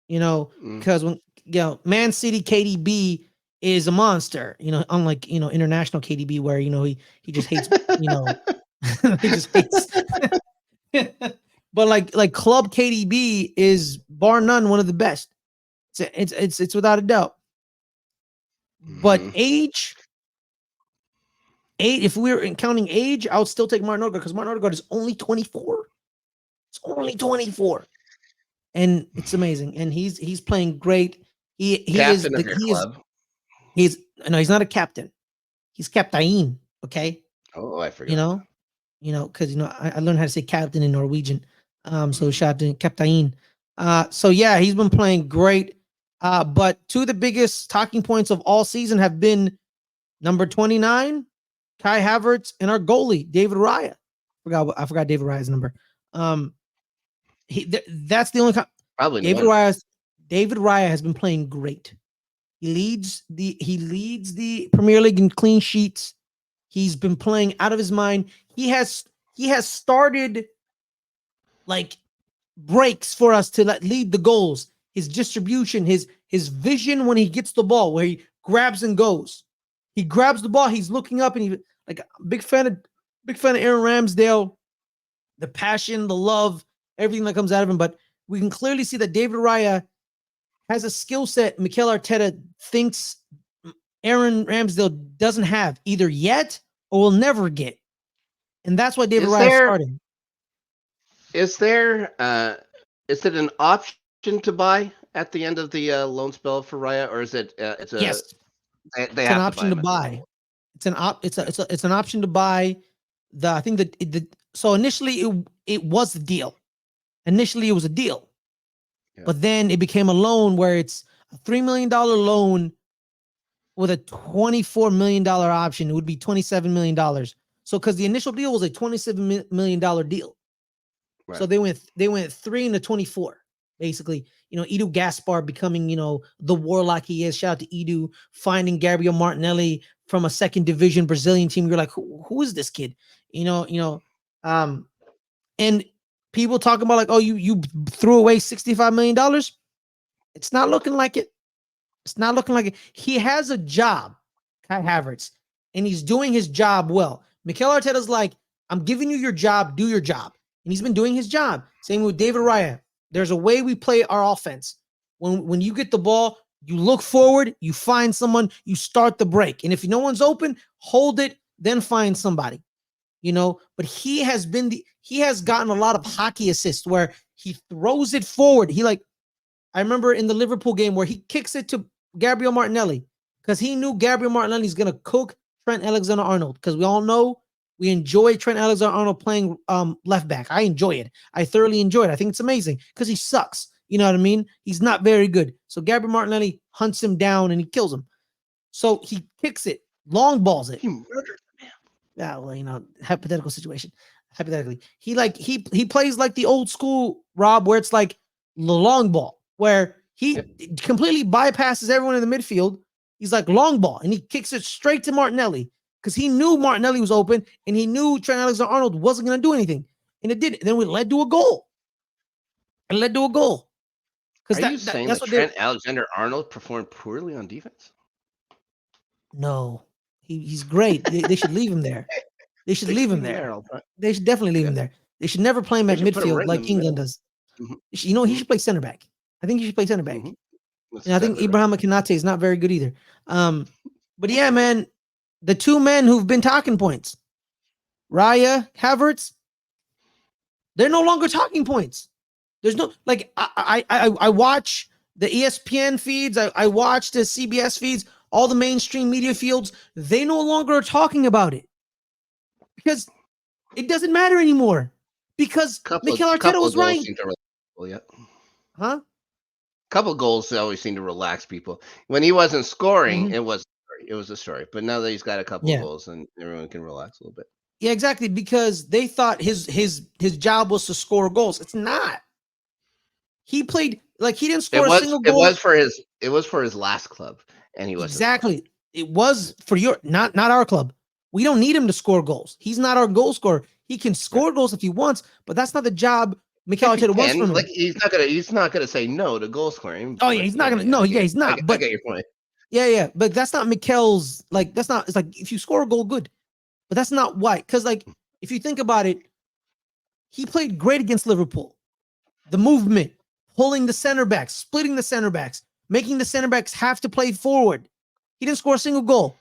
You know, because when Man City KDB is a monster, unlike international KDB where he just hates he just hates. But like club KDB is bar none one of the best. It's without a doubt. But age, if we were counting age, I would still take Martin Odegaard because Martin Odegaard is only 24. It's only 24, and it's amazing. And he's playing great. He captain is of your club. He's not a captain. He's captain. Okay. Oh, I forgot. Because I learned how to say captain in Norwegian. So captain. So yeah, he's been playing great. But two of the biggest talking points of all season have been number 29, Kai Havertz, and our goalie, David Raya. I forgot David Raya's number. That's the only probably David Raya has been playing great. He leads the Premier League in clean sheets. He's been playing out of his mind. He has started like breaks for us to lead the goals. His distribution, his vision when he gets the ball, where he grabs and goes. He grabs the ball. He's looking up, and he like big fan of Aaron Ramsdale. The passion, the love, everything that comes out of him. But we can clearly see that David Raya has a skill set Mikel Arteta thinks Aaron Ramsdale doesn't have either yet or will never get. And that's why David Raya started. Is it an option to buy at the end of the loan spell for Raya, or is it? It's a Yes, they it's an have to buy option to him at the end of buy. It's an option to buy. I think so initially it was a deal. Initially it was a deal, but then it became a loan where it's a $3 million loan with a $24 million option. It would be $27 million. So because the initial deal was a $27 million deal. Right. So they went 3 into 24, basically. Edu Gaspar becoming, the warlock he is. Shout out to Edu, finding Gabriel Martinelli from a second division Brazilian team. You're like, who is this kid? And people talking about like, oh, you threw away $65 million. It's not looking like it. It's not looking like it. He has a job, Kai Havertz, and he's doing his job well. Mikel Arteta's like, I'm giving you your job, do your job. And he's been doing his job. Same with David Raya. There's a way we play our offense. When you get the ball, you look forward, you find someone, you start the break. And if no one's open, hold it, then find somebody. But he has gotten a lot of hockey assists where he throws it forward. I remember in the Liverpool game where he kicks it to Gabriel Martinelli because he knew Gabriel Martinelli's going to cook Trent Alexander-Arnold, because we all know we enjoy Trent Alexander-Arnold playing left back. I enjoy it. I thoroughly enjoy it. I think it's amazing because he sucks. You know what I mean? He's not very good. So Gabriel Martinelli hunts him down and he kills him. So he kicks it, long balls it. He murdered the man. Yeah, well, hypothetical situation. Hypothetically, he plays like the old school Rob, where it's like the long ball, where he completely bypasses everyone in the midfield. He's like long ball, and he kicks it straight to Martinelli because he knew Martinelli was open, and he knew Trent Alexander-Arnold wasn't going to do anything, and it did. Then we led to a goal. It led to a goal. Are you saying that Trent Alexander-Arnold performed poorly on defense? No, he's great. They should leave him there. They should leave him there. They should definitely leave him there. They should never play him at midfield like England does. Mm-hmm. He should play center back. I think he should play center back. Mm-hmm. And I think Ibrahim Konate is not very good either. But yeah, man, the two men who've been talking points, Raya, Havertz, they're no longer talking points. There's no, like, I watch the ESPN feeds. I watch the CBS feeds, all the mainstream media fields. They no longer are talking about it because it doesn't matter anymore. Because Mikel Arteta was right. Huh? Couple goals always seem to relax people. When he wasn't scoring, it was a story. But now that he's got a couple of goals, and everyone can relax a little bit. Yeah, exactly. Because they thought his job was to score goals. It's not. He played like he didn't score a single goal. It was for his last club, and he wasn't. Exactly. It was for not our club. We don't need him to score goals. He's not our goal scorer. He can score goals if he wants, but that's not the job Mikel Arteta wants from him. Like he's not gonna say no to goal scoring. Oh yeah, he's not gonna. No, yeah, he's not. But I get your point. Yeah, but that's not Mikel's. Like that's not. It's like if you score a goal, good, but that's not why. Because like if you think about it, he played great against Liverpool. The movement, pulling the center backs, splitting the center backs, making the center backs have to play forward. He didn't score a single goal.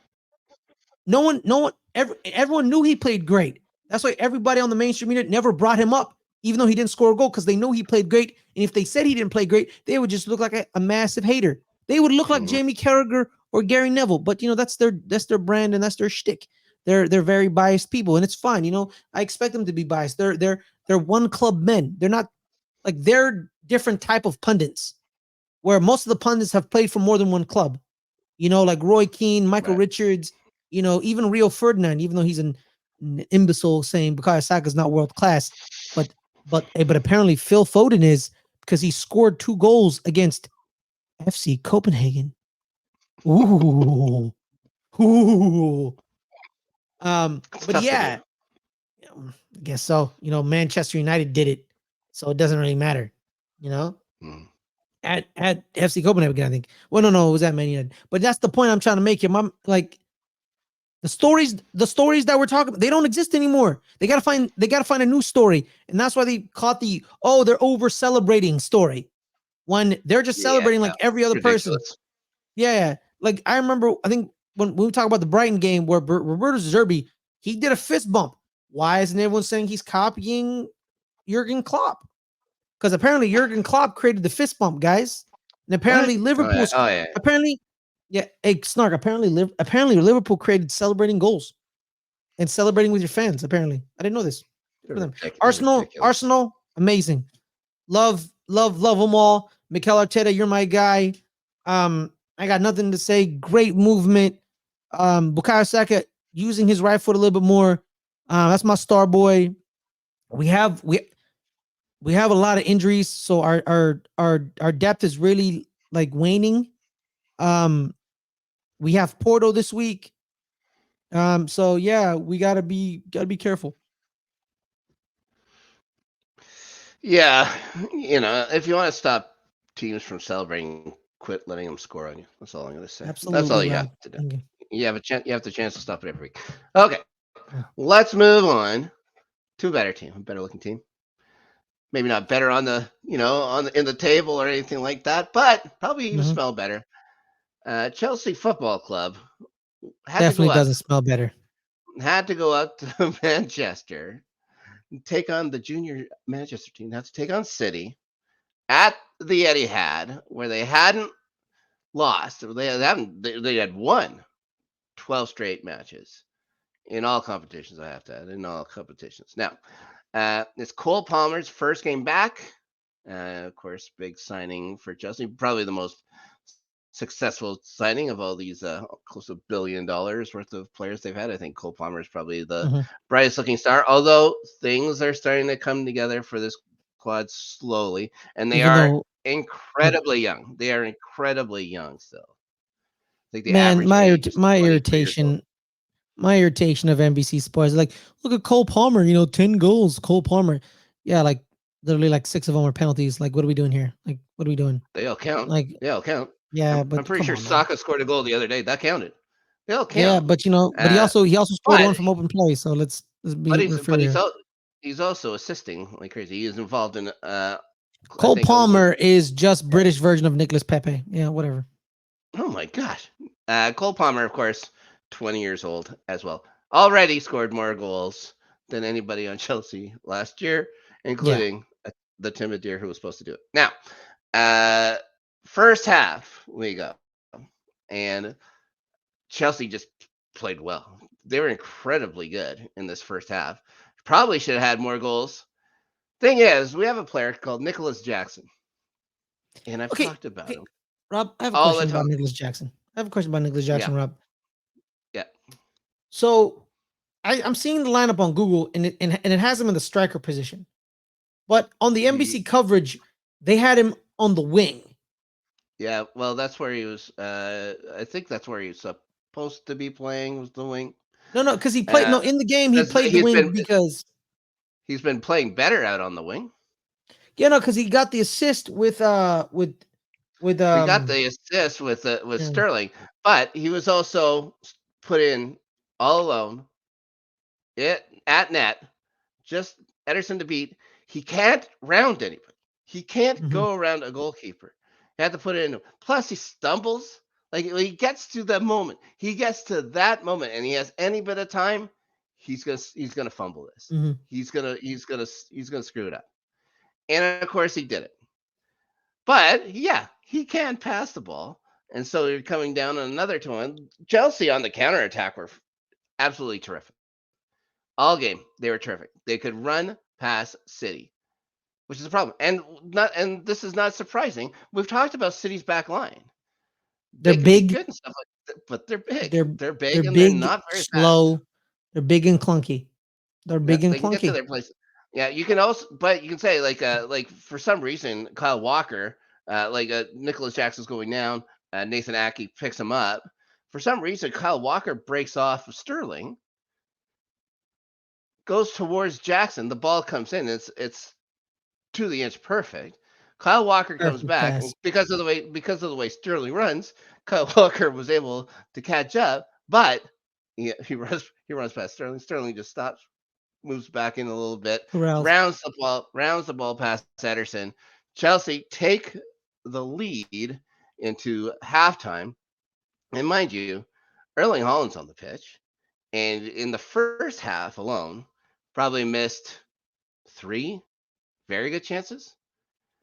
Everyone knew he played great. That's why everybody on the mainstream media never brought him up, even though he didn't score a goal, because they know he played great. And if they said he didn't play great, they would just look like a massive hater. They would look like Jamie Carragher or Gary Neville. But that's their brand and that's their shtick. They're very biased people, and it's fine. I expect them to be biased. They're one club men. They're not like they're different type of pundits, where most of the pundits have played for more than one club. Like Roy Keane, Michael Richards, even Rio Ferdinand, even though he's an imbecile saying Bukayo Saka is not world class, but apparently Phil Foden is, because he scored 2 goals against FC Copenhagen. Ooh. But yeah, I guess so. Manchester United did it, so it doesn't really matter. At FC Copenhagen, I think. Well, no, it was at Man United. But that's the point I'm trying to make here. Like the stories that we're talking about, they don't exist anymore. They gotta find a new story, and that's why they caught they're over celebrating story, when they're just celebrating like every other person. Yeah. Like I remember, I think when we talk about the Brighton game where Roberto Zerbi, he did a fist bump. Why isn't everyone saying he's copying Jurgen Klopp? Because apparently Jurgen Klopp created the fist bump, guys. And apparently What? Oh yeah. apparently, yeah, hey, Snark, apparently Liverpool created celebrating goals and celebrating with your fans. Apparently, I didn't know this. Good for them. They're ridiculous. Arsenal, amazing. Love them all. Mikel Arteta, you're my guy. I got nothing to say. Great movement. Bukayo Saka using his right foot a little bit more. That's my star boy. We have a lot of injuries, so our depth is really like waning. We have Porto this week. So yeah, we gotta be careful. Yeah, if you want to stop teams from celebrating, quit letting them score on you. That's all I'm going to say. That's all Absolutely, you Rob. have to do. Thank you. You have a chance. You have the chance to stop it every week. Okay, Yeah. let's move on to a better team, a better looking team. Maybe not better on the in the table or anything like that, but probably even smell better. Chelsea Football Club Definitely doesn't smell better. had to go up to Manchester, take on the junior Manchester team. Had to take on City at the Etihad, where they hadn't lost. They had won 12 straight matches in all competitions. I have to add, in all competitions. Now, it's Cole Palmer's first game back. Of course, big signing for Chelsea. Probably the most successful signing of all these close to $1 billion worth of players they've had. I think Cole Palmer is probably the brightest looking star. Although things are starting to come together for this quad slowly, and they are incredibly young. They are incredibly young still. I think the average age is my 23 years old. irritation of NBC Sports. Like, look at Cole Palmer, 10 goals. Cole Palmer. Yeah, like literally like 6 of them are penalties. Like, what are we doing here? Like, what are we doing? They all count. Like, they all count. Yeah, I'm but pretty come sure on, man. Saka scored a goal the other day. That counted. They all Yeah, count. but but he also scored one from open play. So let's be fair. He's also assisting like crazy. He is involved in Cole Palmer is just British version of Nicholas Pepe. Yeah, whatever. Oh my gosh. Cole Palmer, of course, 20 years old as well. Already scored more goals than anybody on Chelsea last year, including the timid deer who was supposed to do it. Now, first half we go, and Chelsea just played well. They were incredibly good in this first half. Probably should have had more goals. Thing is, we have a player called Nicholas Jackson, and I've talked about him. Rob, I have a question about Nicholas Jackson. Rob. Yeah. So I'm seeing the lineup on Google, and it has him in the striker position. But on the NBC coverage, they had him on the wing. Yeah, well, that's where he was. I think that's where he's supposed to be playing, was the wing. No, because he played. No, in the game he played the wing because he's been playing better out on the wing. Yeah, no, because he got the assist with. He got the assist with Sterling, but he was also put in all alone. At net, just Ederson to beat. He can't round anybody. He can't go around a goalkeeper. He had to put it in. Plus, he stumbles. Like he gets to that moment. He gets to that moment, and he has any bit of time. He's gonna fumble this. He's gonna screw it up. And of course, he did it. But yeah, he can pass the ball, and so you're coming down on another one. Chelsea on the counterattack were absolutely terrific. All game, they were terrific. They could run past City, which is a problem. And this is not surprising. We've talked about City's back line. They're big, good and stuff like that, but they're big. They're big, they're and big, they're not very slow. fast. They're big and clunky. They're big and they can clunky. get to their place. Yeah, you can also, but you can say like for some reason Kyle Walker, Nicholas Jackson's going down. Nathan Ake picks him up. For some reason, Kyle Walker breaks off Sterling, goes towards Jackson. The ball comes in. It's to the inch perfect. Kyle Walker comes back because of the way Sterling runs. Kyle Walker was able to catch up, but he runs past Sterling. Sterling just stops, moves back in a little bit, rounds the ball past Ederson. Chelsea take the lead into halftime, and mind you, Erling Haaland's on the pitch, and in the first half alone, probably missed 3 very good chances.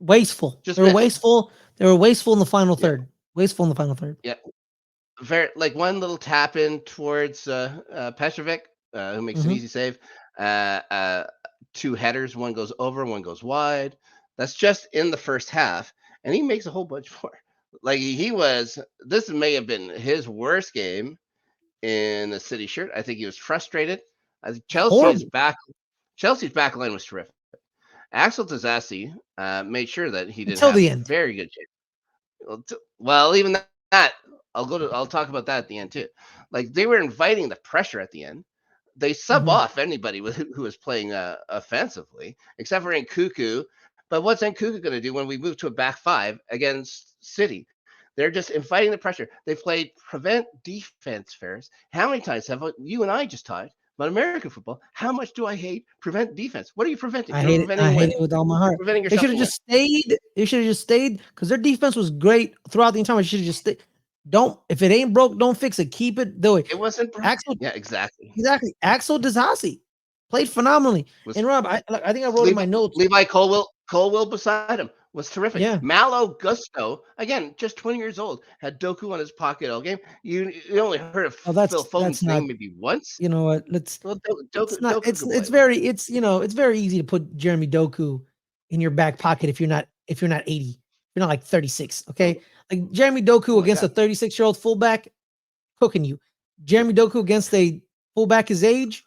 Wasteful. Just They were missed. wasteful. They were wasteful in the final Yeah. third. Wasteful in the final third. Yeah. Very like one little tap in towards Petrovic, who makes an Mm-hmm. easy save. Uh, uh, Two headers, one goes over, one goes wide. That's just in the first half, and he makes a whole bunch more. Like he was, this may have been his worst game in the City shirt. I think he was frustrated. I think Horrible Chelsea's back line was terrific. Axel Disasi made sure that he did until have the end. very good shape. Well, even that, I'll talk about that at the end too. Like they were inviting the pressure at the end. They sub Mm-hmm. off anybody who was playing offensively, except for Nkuku. But what's Nkuku going to do when we move to a back five against City? They're just inviting the pressure. They played prevent defense, Ferris. How many times have you and I just talked about American football? How much do I hate prevent defense? What are you preventing? I You're hate it. preventing I a hate win. it with all my You're heart. preventing They yourself should have from a win. just stayed. They should have just stayed because their defense was great throughout the entire. They should have just stayed. Don't if it ain't broke, don't fix it. Keep it the way. It wasn't broken. Axel, Yeah, exactly. Axel Disasi played phenomenally. Was And Rob, I think I wrote in my notes. Levi Colwell beside him was terrific. Yeah. Malo Gusto, again, just 20 years old, had Doku on his pocket all game. You only heard of Oh, Phil that's Foden's not. name maybe once. You know what? Let's. Well, It's not. Doku could play. It's very. It's it's very easy to put Jeremy Doku in your back pocket if you're not 80. You're not like 36. Okay, like Jeremy Doku Oh my against God. a 36-year-old fullback, cooking you. Jeremy Doku against a fullback his age,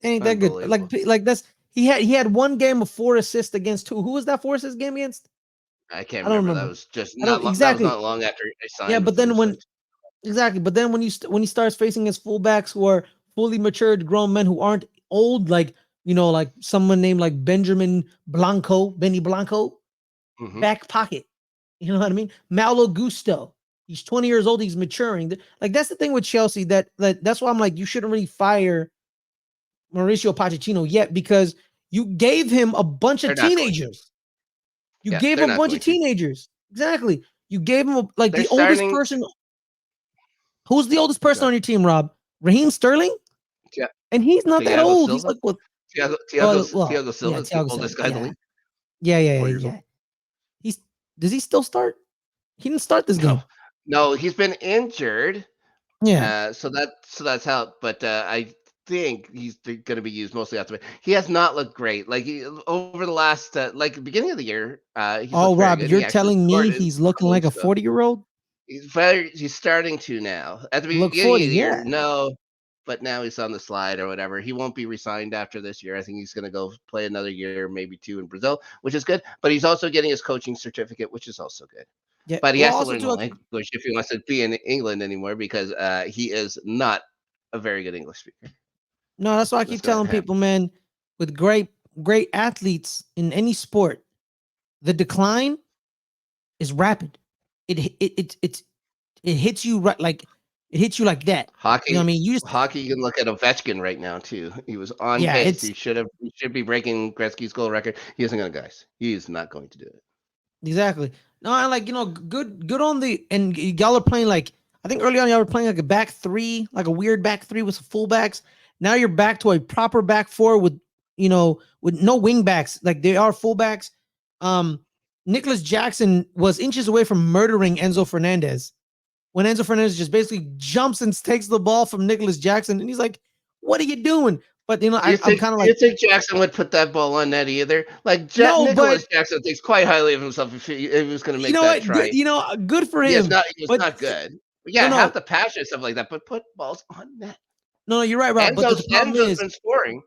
ain't that good. Like that's he had one game of 4 assists against two. Who was that 4 assist game against? I can't I don't remember. That remember. was just I don't not. That was exactly. not long after I signed. Yeah, with but them, then so when exactly, but then when he starts facing his fullbacks who are fully matured grown men who aren't old, like like someone named like Benny Blanco, Mhm. back pocket. You know what I mean? Malo Gusto. He's 20 years old. He's maturing. Like that's the thing with Chelsea. That's why I'm like, you shouldn't really fire Mauricio Pochettino yet because you gave him a bunch They're of not going. teenagers. You Yeah, gave they're him a not bunch going of to. teenagers. Exactly. You gave him like They're the oldest starting. person. Who's the oldest person Go on your team, Rob? Raheem Sterling? Yeah, And he's not that Thiago old. He's Silva. like what? Thiago Yeah, Silva is the Thiago Silva. oldest guy in the league. Yeah. 4 years old. He's does he still start? He didn't start this game. No, he's been injured. Yeah. So that's how. But I think he's going to be used mostly after. He has not looked great. Like over the last like beginning of the year, he's Oh, looked very Rob, good. you're He actually telling me scored he's in looking like a stuff. 40-year-old? He's starting to now. At the Look beginning 40, of the year, yeah. no, but now he's on the slide or whatever. He won't be resigned after this year. I think he's going to go play another year, maybe 2 in Brazil, which is good. But he's also getting his coaching certificate, which is also good. Yeah. But he Well, has to also learn the too, language if he wants to be in England anymore because he is not a very good English speaker. no, that's why I That's keep gonna telling happen. people, man, with great athletes in any sport, the decline is rapid. It hits you right like it hits you like that. Hockey, You know what I mean? You just hockey. You can look at Ovechkin right now too. He was on yeah, pace. it's He should be breaking Gretzky's goal record. He isn't going to, guys. He is not going to do it. exactly. No, I like good on the and y'all are playing like I think early on y'all were playing like a back three, like a weird back three with some fullbacks. Now you're back to a proper back four with with no wing backs. Like they are fullbacks. Nicholas Jackson was inches away from murdering Enzo Fernandez when Enzo Fernandez just basically jumps and takes the ball from Nicholas Jackson, and he's like, "What are you doing?" But I'm kind of like, you think Jackson would put that ball on net either? Like no, but Nicholas Jackson thinks quite highly of himself if he was going to you make know that what? try. Good for He is him. not. He was But not good. no, Yeah, no, have the passion and stuff like that, but put balls on net. no, you're right, Rob. But the problem Enzo's is, been scoring.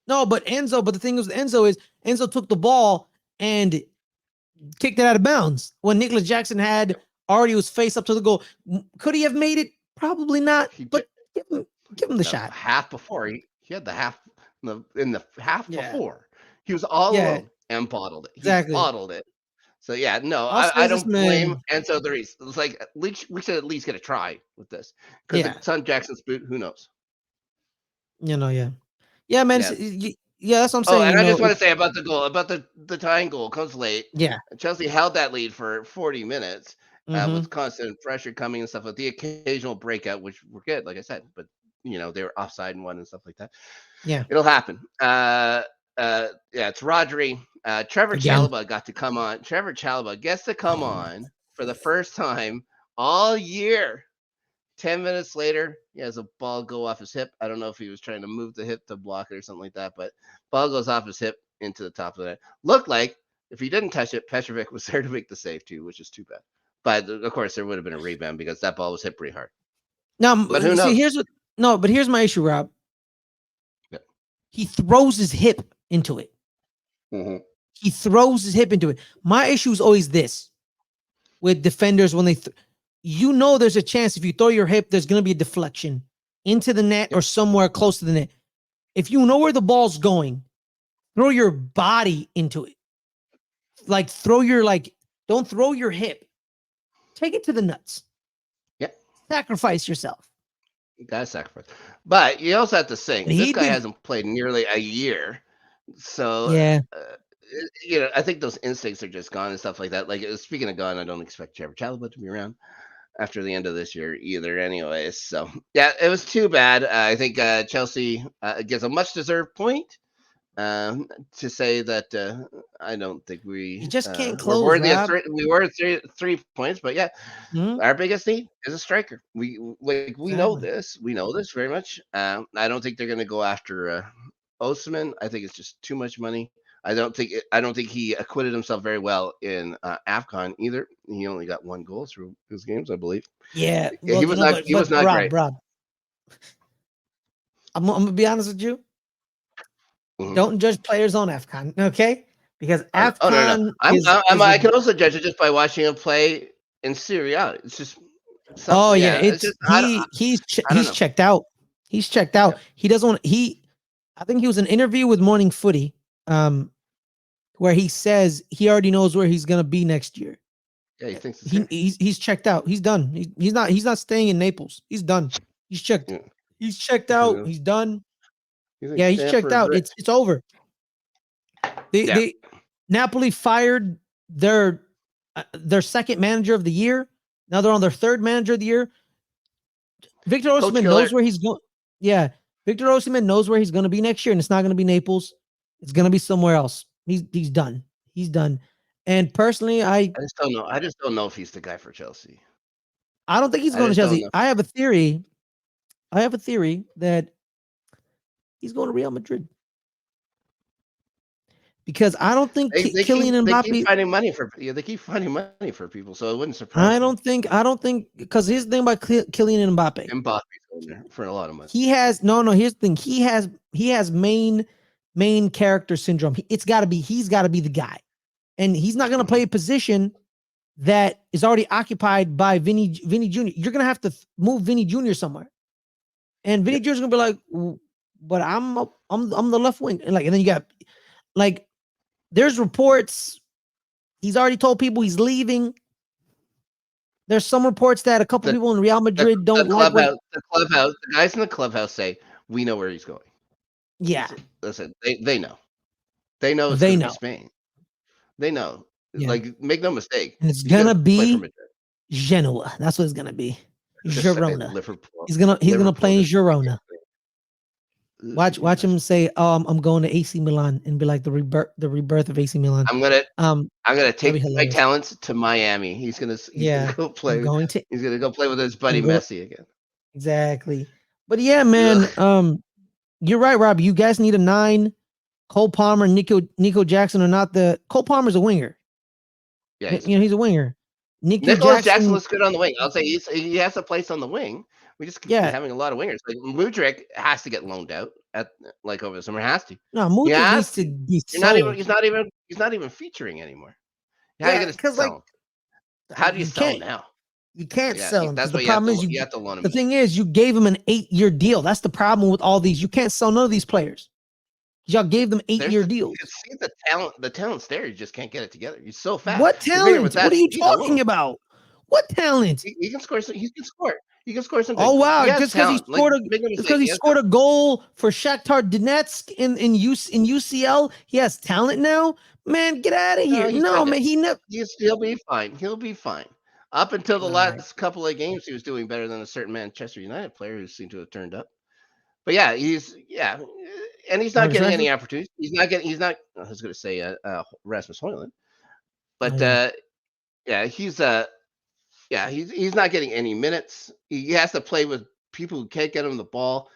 no, but the thing with Enzo is Enzo took the ball and kicked it out of bounds when Nicholas Jackson had already was face up to the goal. Could he have made it? Probably not. But give him the shot. Half before he had the half in the half Yeah. before he was all alone and bottled it. He Exactly. bottled it. So yeah, no, I'll say I this, don't blame man. Enzo the Reese. It's like we should at least get a try with this because it's on Jackson's boot. Who knows? Yeah, man. Yeah, that's what I'm Oh, saying. and I just want to say about the goal, about the tying goal comes late. Yeah. Chelsea held that lead for 40 minutes Mhm. with constant pressure coming and stuff, with the occasional breakout, which were good, like I said, but they were offside and one and stuff like that. Yeah. It'll happen. it's Rodri. Trevor Again. Chalobah got to come on. Trevor Chalobah gets to come on for the first time all year. 10 minutes later, he has a ball go off his hip. I don't know if he was trying to move the hip to block it or something like that, but ball goes off his hip into the top of the net. Looked like if he didn't touch it, Petrovic was there to make the save too, which is too bad. But of course, there would have been a rebound because that ball was hit pretty hard. Now, But who knows? but here's my issue, Rob. Yeah. He throws his hip into it. Mm-hmm. He throws his hip into it. My issue is always this with defenders when they, there's a chance if you throw your hip, there's going to be a deflection into the net or somewhere close to the net. If you know where the ball's going, throw your body into it. Like don't throw your hip. Take it to the nuts. Yeah. Sacrifice yourself. You got to sacrifice. But you also have to think, this guy hasn't played nearly a year. So, yeah. I think those instincts are just gone and stuff like that. Like, speaking of gone, I don't expect Trevor Chalobah to be around after the end of this year either anyways. So, yeah, it was too bad. I think Chelsea gets a much-deserved point to say that I don't think we just can't close, were worthy Rob. of we were 3 points, but yeah, our biggest need is a striker. We know this. We know this very much. I don't think they're going to go after Osimhen. I think it's just too much money. I don't think he acquitted himself very well in AFCON either. He only got 1 goal through his games, I believe. Yeah, well, he was not great. Rob, I'm gonna be honest with you. Mm-hmm. Don't judge players on AFCON, okay? Because AFCON. No. I can also judge it just by watching him play in Serie A. It's just. He's checked out. He's checked out. Yeah. He doesn't want. I think he was in an interview with Morning Footy, where he says he already knows where he's gonna be next year. Yeah, he thinks he's checked out. He's done. He's not staying in Naples. He's done. He's checked. Yeah. He's checked out. He's done. He's checked out. It's over. They Napoli fired their second manager of the year. Now they're on their third manager of the year. Victor Osimhen knows where he's going. Yeah, Victor Osimhen knows where he's going to be next year, and it's not going to be Naples. It's going to be somewhere else. He's done. He's done. And personally, I just don't know if he's the guy for Chelsea. I don't think he's going to Chelsea. I have a theory that he's going to Real Madrid. Because I don't think Kylian Mbappe. They keep finding money for people, so it wouldn't surprise me. I don't think because here's the thing about Kylian Mbappe. Mbappe's going there for a lot of money. He has here's the thing. He has main character syndrome. He's got to be the guy. And he's not going to play a position that is already occupied by Vinny Jr. You're going to have to move Vinny Jr. somewhere. And Vinny Jr. is going to be like, but I'm the left wing. And then you got there's reports he's already told people he's leaving. There's some reports that a couple people in Real Madrid don't like. The guys in the clubhouse say, we know where he's going. Yeah. Listen, they know. They know it's going to be Spain. They know. Yeah. Make no mistake. And it's going to be Genoa. That's what it's going to be. Girona. He's gonna play in Girona. Watch him say, I'm going to AC Milan," and be like the rebirth of AC Milan. I'm gonna take my talents to Miami. He's gonna go play. He's gonna go play with his buddy Messi again. Exactly. But yeah, man. You're right, Rob. You guys need a 9. Cole Palmer, Nico Jackson are not the. Cole Palmer's a winger. Yeah, he's a winger. Nicholas Jackson looks good on the wing. I'll say he has a place on the wing. We just keep having a lot of wingers. Like Mudryk has to get loaned out over the summer. Has to. No, Mudryk needs to be sold. He's not even featuring anymore. How do you sell him now? You can't sell him. That's the problem is you have to loan him. The thing is, you gave him an 8-year deal. That's the problem with all these. You can't sell none of these players. Y'all gave them 8-year deals. You see the talent. The talent's there. You just can't get it together. He's so fast. What talent? What are you talking about? What talent? He can score. He can score. He can score something. Oh wow! Just because he scored a goal for Shakhtar Donetsk in UCL, he has talent now. Man, get out of here! No, man, he'll be fine. He'll be fine. Up until the last couple of games, he was doing better than a certain Manchester United player who seemed to have turned up. but yeah, and he's not Marcus getting any Rashford? opportunities. He's not. I was going to say Rasmus Højlund, Oh, but yeah. yeah, he's not getting any minutes. He has to play with people who can't get him the ball.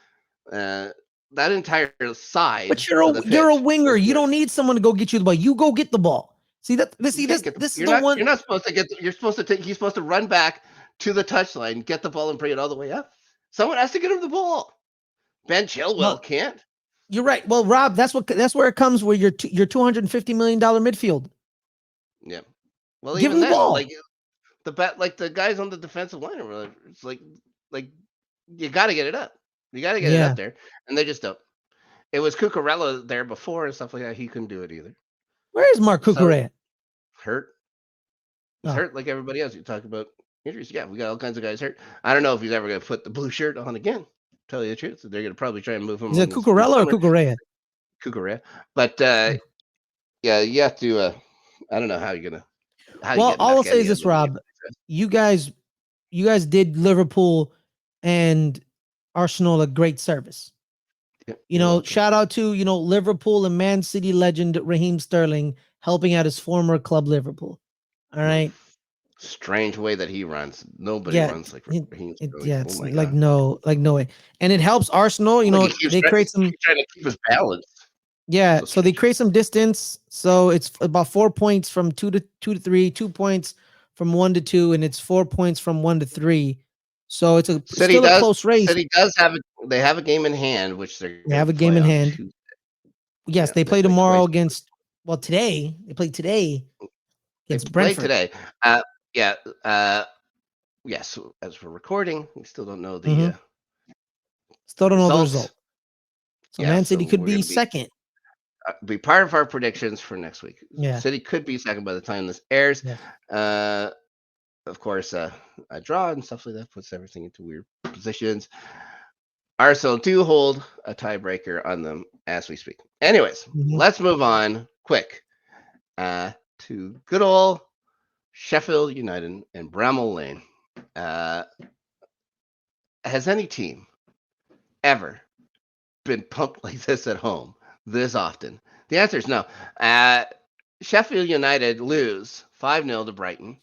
Uh, that entire side But of the you're a pitch winger. is You don't need someone to go get you the ball. You go get the ball. See that? you See can't this. get the. This is the one. You're not supposed to get. You're supposed to take. He's supposed to run back to the touchline, get the ball, and bring it all the way up. Someone has to get him the ball. Ben Chilwell Well, can't. you're right. Well, Rob, that's where it comes. Where your $250 million midfield. Yeah. Well, Give him even the then, ball. like the guys on the defensive line are really, it's like you got to get it up. You got to get it Yeah. up there, and they just don't. It was Cucurella there before and stuff like that. He couldn't do it either. Where is Mark So Cucurella? hurt. He's Oh, hurt like everybody else. You talk about injuries. Yeah, we got all kinds of guys hurt. I don't know if he's ever going to put the blue shirt on again. Tell you the truth, they're going to probably try and move him is it in the Cucurella or summer. Cucurella? Cucurella, but yeah, you have to. I don't know how you're gonna how you Well, get all I'll knock say is any of this, them. Rob. You guys did Liverpool and Arsenal a great service. Yeah, You you're know, welcome. shout out to Liverpool and Man City legend Raheem Sterling helping out his former club Liverpool. All right. Strange way that he runs. Nobody Yeah. runs like Raheem Sterling. Yeah, Oh it's my like god! no way. And it helps Arsenal, Like he they create some keeps trying to keep his balance. yeah, So so they strange. create some distance. So it's about 4 points from 2 to 3, 2 points from 1 to 2, and it's 4 points from 1 to 3. So it's still a close race. City does have they have a game in hand, which they're They going have to a game play in on hand. Tuesday. Yes, Yeah, they play they play. tomorrow against today. They play today They against play Brentford. today. Yeah. Yes. As we're recording, we still don't know the Mhm. Still don't know the results. result. So Yeah, Man so City could we're be going to second. be part of our predictions for next week. Yeah. City could be second by the time this airs. Yes. Of course, a draw and stuff like that puts everything into weird positions. Arsenal do hold a tiebreaker on them as we speak. Anyways, Mhm. let's move on quick to good old Sheffield United and Bramall Lane. Has any team ever been pumped like this at home this often? The answer is no. Sheffield United lose 5-0 to Brighton.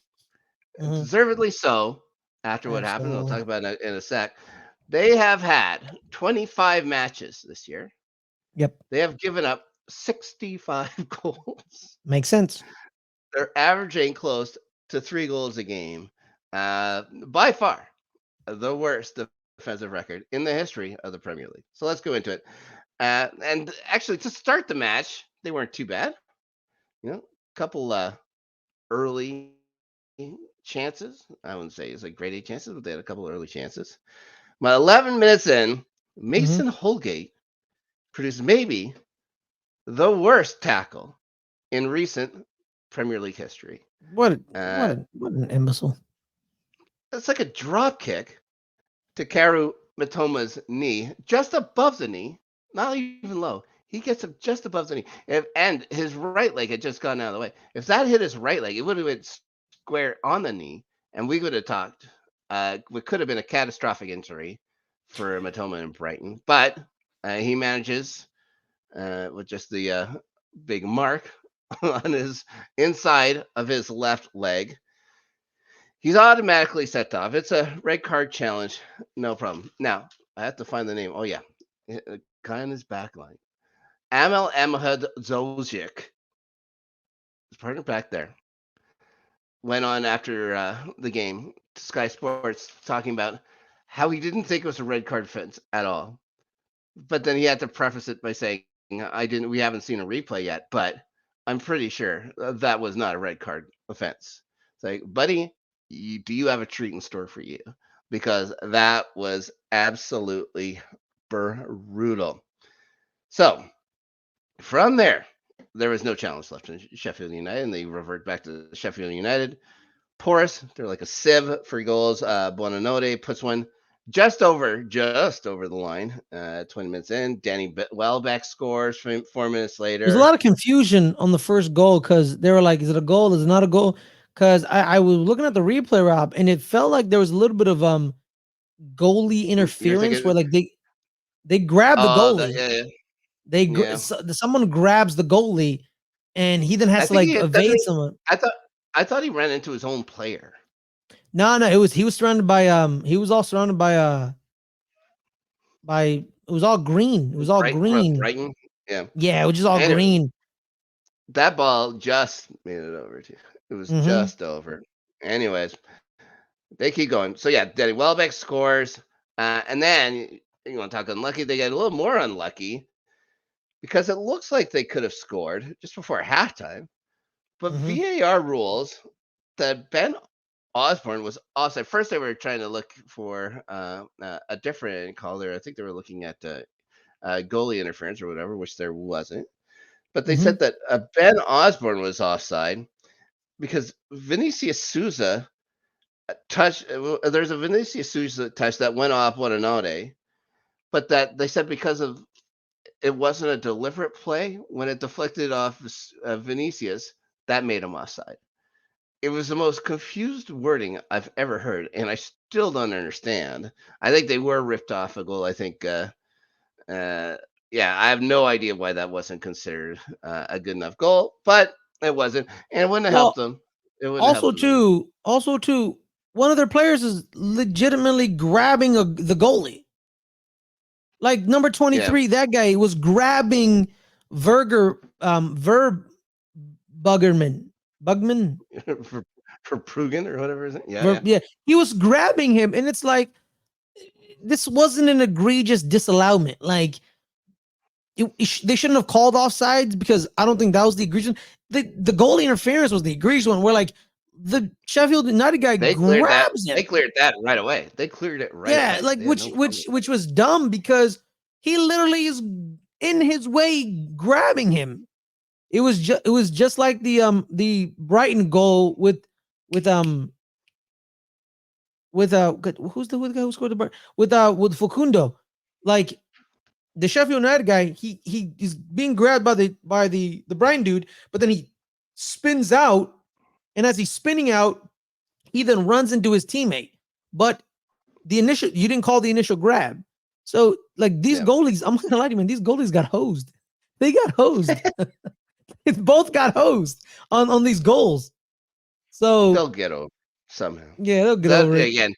Mhm. Deservedly so after what happened. We'll talk about it in a sec. They have had 25 matches this year. Yep. They have given up 65 goals. Makes sense. They're averaging close to 3 goals a game. By far, the worst defensive record in the history of the Premier League. So let's go into it. And actually, to start the match, they weren't too bad. A couple early chances. I wouldn't say it's like grade A chances, but they had a couple of early chances. But 11 minutes in, Mason Holgate produced maybe the worst tackle in recent Premier League history. What an imbecile. It's like a drop kick to Karu Mitoma's knee, just above the knee, not even low. He gets him just above the knee. And his right leg had just gone out of the way. If that hit his right leg, it would have been square on the knee, and we would have talked. It could have been a catastrophic injury for Mitoma and Brighton, but he manages with just the big mark on his inside of his left leg. He's automatically set off. It's a red card challenge, no problem. Now I have to find the name. Oh yeah, guy on his back line, Amel Ahmad Zozic, his partner back there, went on after the game to Sky Sports talking about how he didn't think it was a red card offense at all. But then he had to preface it by saying, we haven't seen a replay yet, but I'm pretty sure that was not a red card offense. It's like, buddy, do you have a treat in store for you? Because that was absolutely brutal. So from there was no challenge left in Sheffield United, and they revert back to Sheffield United. Porous, they're like a sieve for goals. Buonanotte puts one just over the line. 20 minutes in, Danny Welbeck scores 4 minutes later. There's a lot of confusion on the first goal because they were like, "Is it a goal? Is it not a goal?" Because I was looking at the replay, Rob, and it felt like there was a little bit of goalie interference where like They grab the Oh, goalie. yeah. Someone grabs the goalie, and he then has I to think like he doesn't evade he? someone. I thought he ran into his own player. No, he was surrounded by he was all surrounded by it was all green. It was all green. Brighton. Yeah. Yeah, it was just all Anyway, green. that ball just made it over to you. It was Mm-hmm. just over. Anyways, they keep going. So yeah, Danny Welbeck scores, and then you want to talk unlucky? They get a little more unlucky because it looks like they could have scored just before halftime, but Mm-hmm. VAR rules that Ben Osborne was offside. First, they were trying to look for a different call there. I think they were looking at goalie interference or whatever, which there wasn't. But they Mm-hmm. said that Ben Osborne was offside because Vinicius Souza touch. There's a Vinicius Souza touch that went off Buonanotte, but that they said because of it wasn't a deliberate play when it deflected off Vinicius, that made him offside. It was the most confused wording I've ever heard, and I still don't understand. I think they were ripped off a goal. I think, uh, yeah, I have no idea why that wasn't considered a good enough goal, but it wasn't, and it wouldn't have helped Well, them. It wouldn't have helped them any. also too, one of their players is legitimately grabbing the goalie. Like number Yeah, 23, that guy was grabbing Verb Bugman. for Prugen or whatever is it? Yeah. Yeah, he was grabbing him, and it's like this wasn't an egregious disallowment. Like they shouldn't have called offsides because I don't think that was the egregious. The goalie interference was the egregious one. Where like the Sheffield United guy They cleared that. grabs him. They cleared that right away. They cleared it right Yeah, away. like They had no problem. which was dumb because he literally is in his way grabbing him. It was just like the Brighton goal with who's the guy who scored the bar with Facundo. Like the Sheffield United guy, he is being grabbed by the Brighton dude, but then he spins out, and as he's spinning out, he then runs into his teammate. But you didn't call the initial grab. So like these goalies, I'm not gonna lie to you, man, these goalies got hosed. They got hosed. It both got hosed on these goals. So They'll get over somehow. yeah, they'll get over it. Again,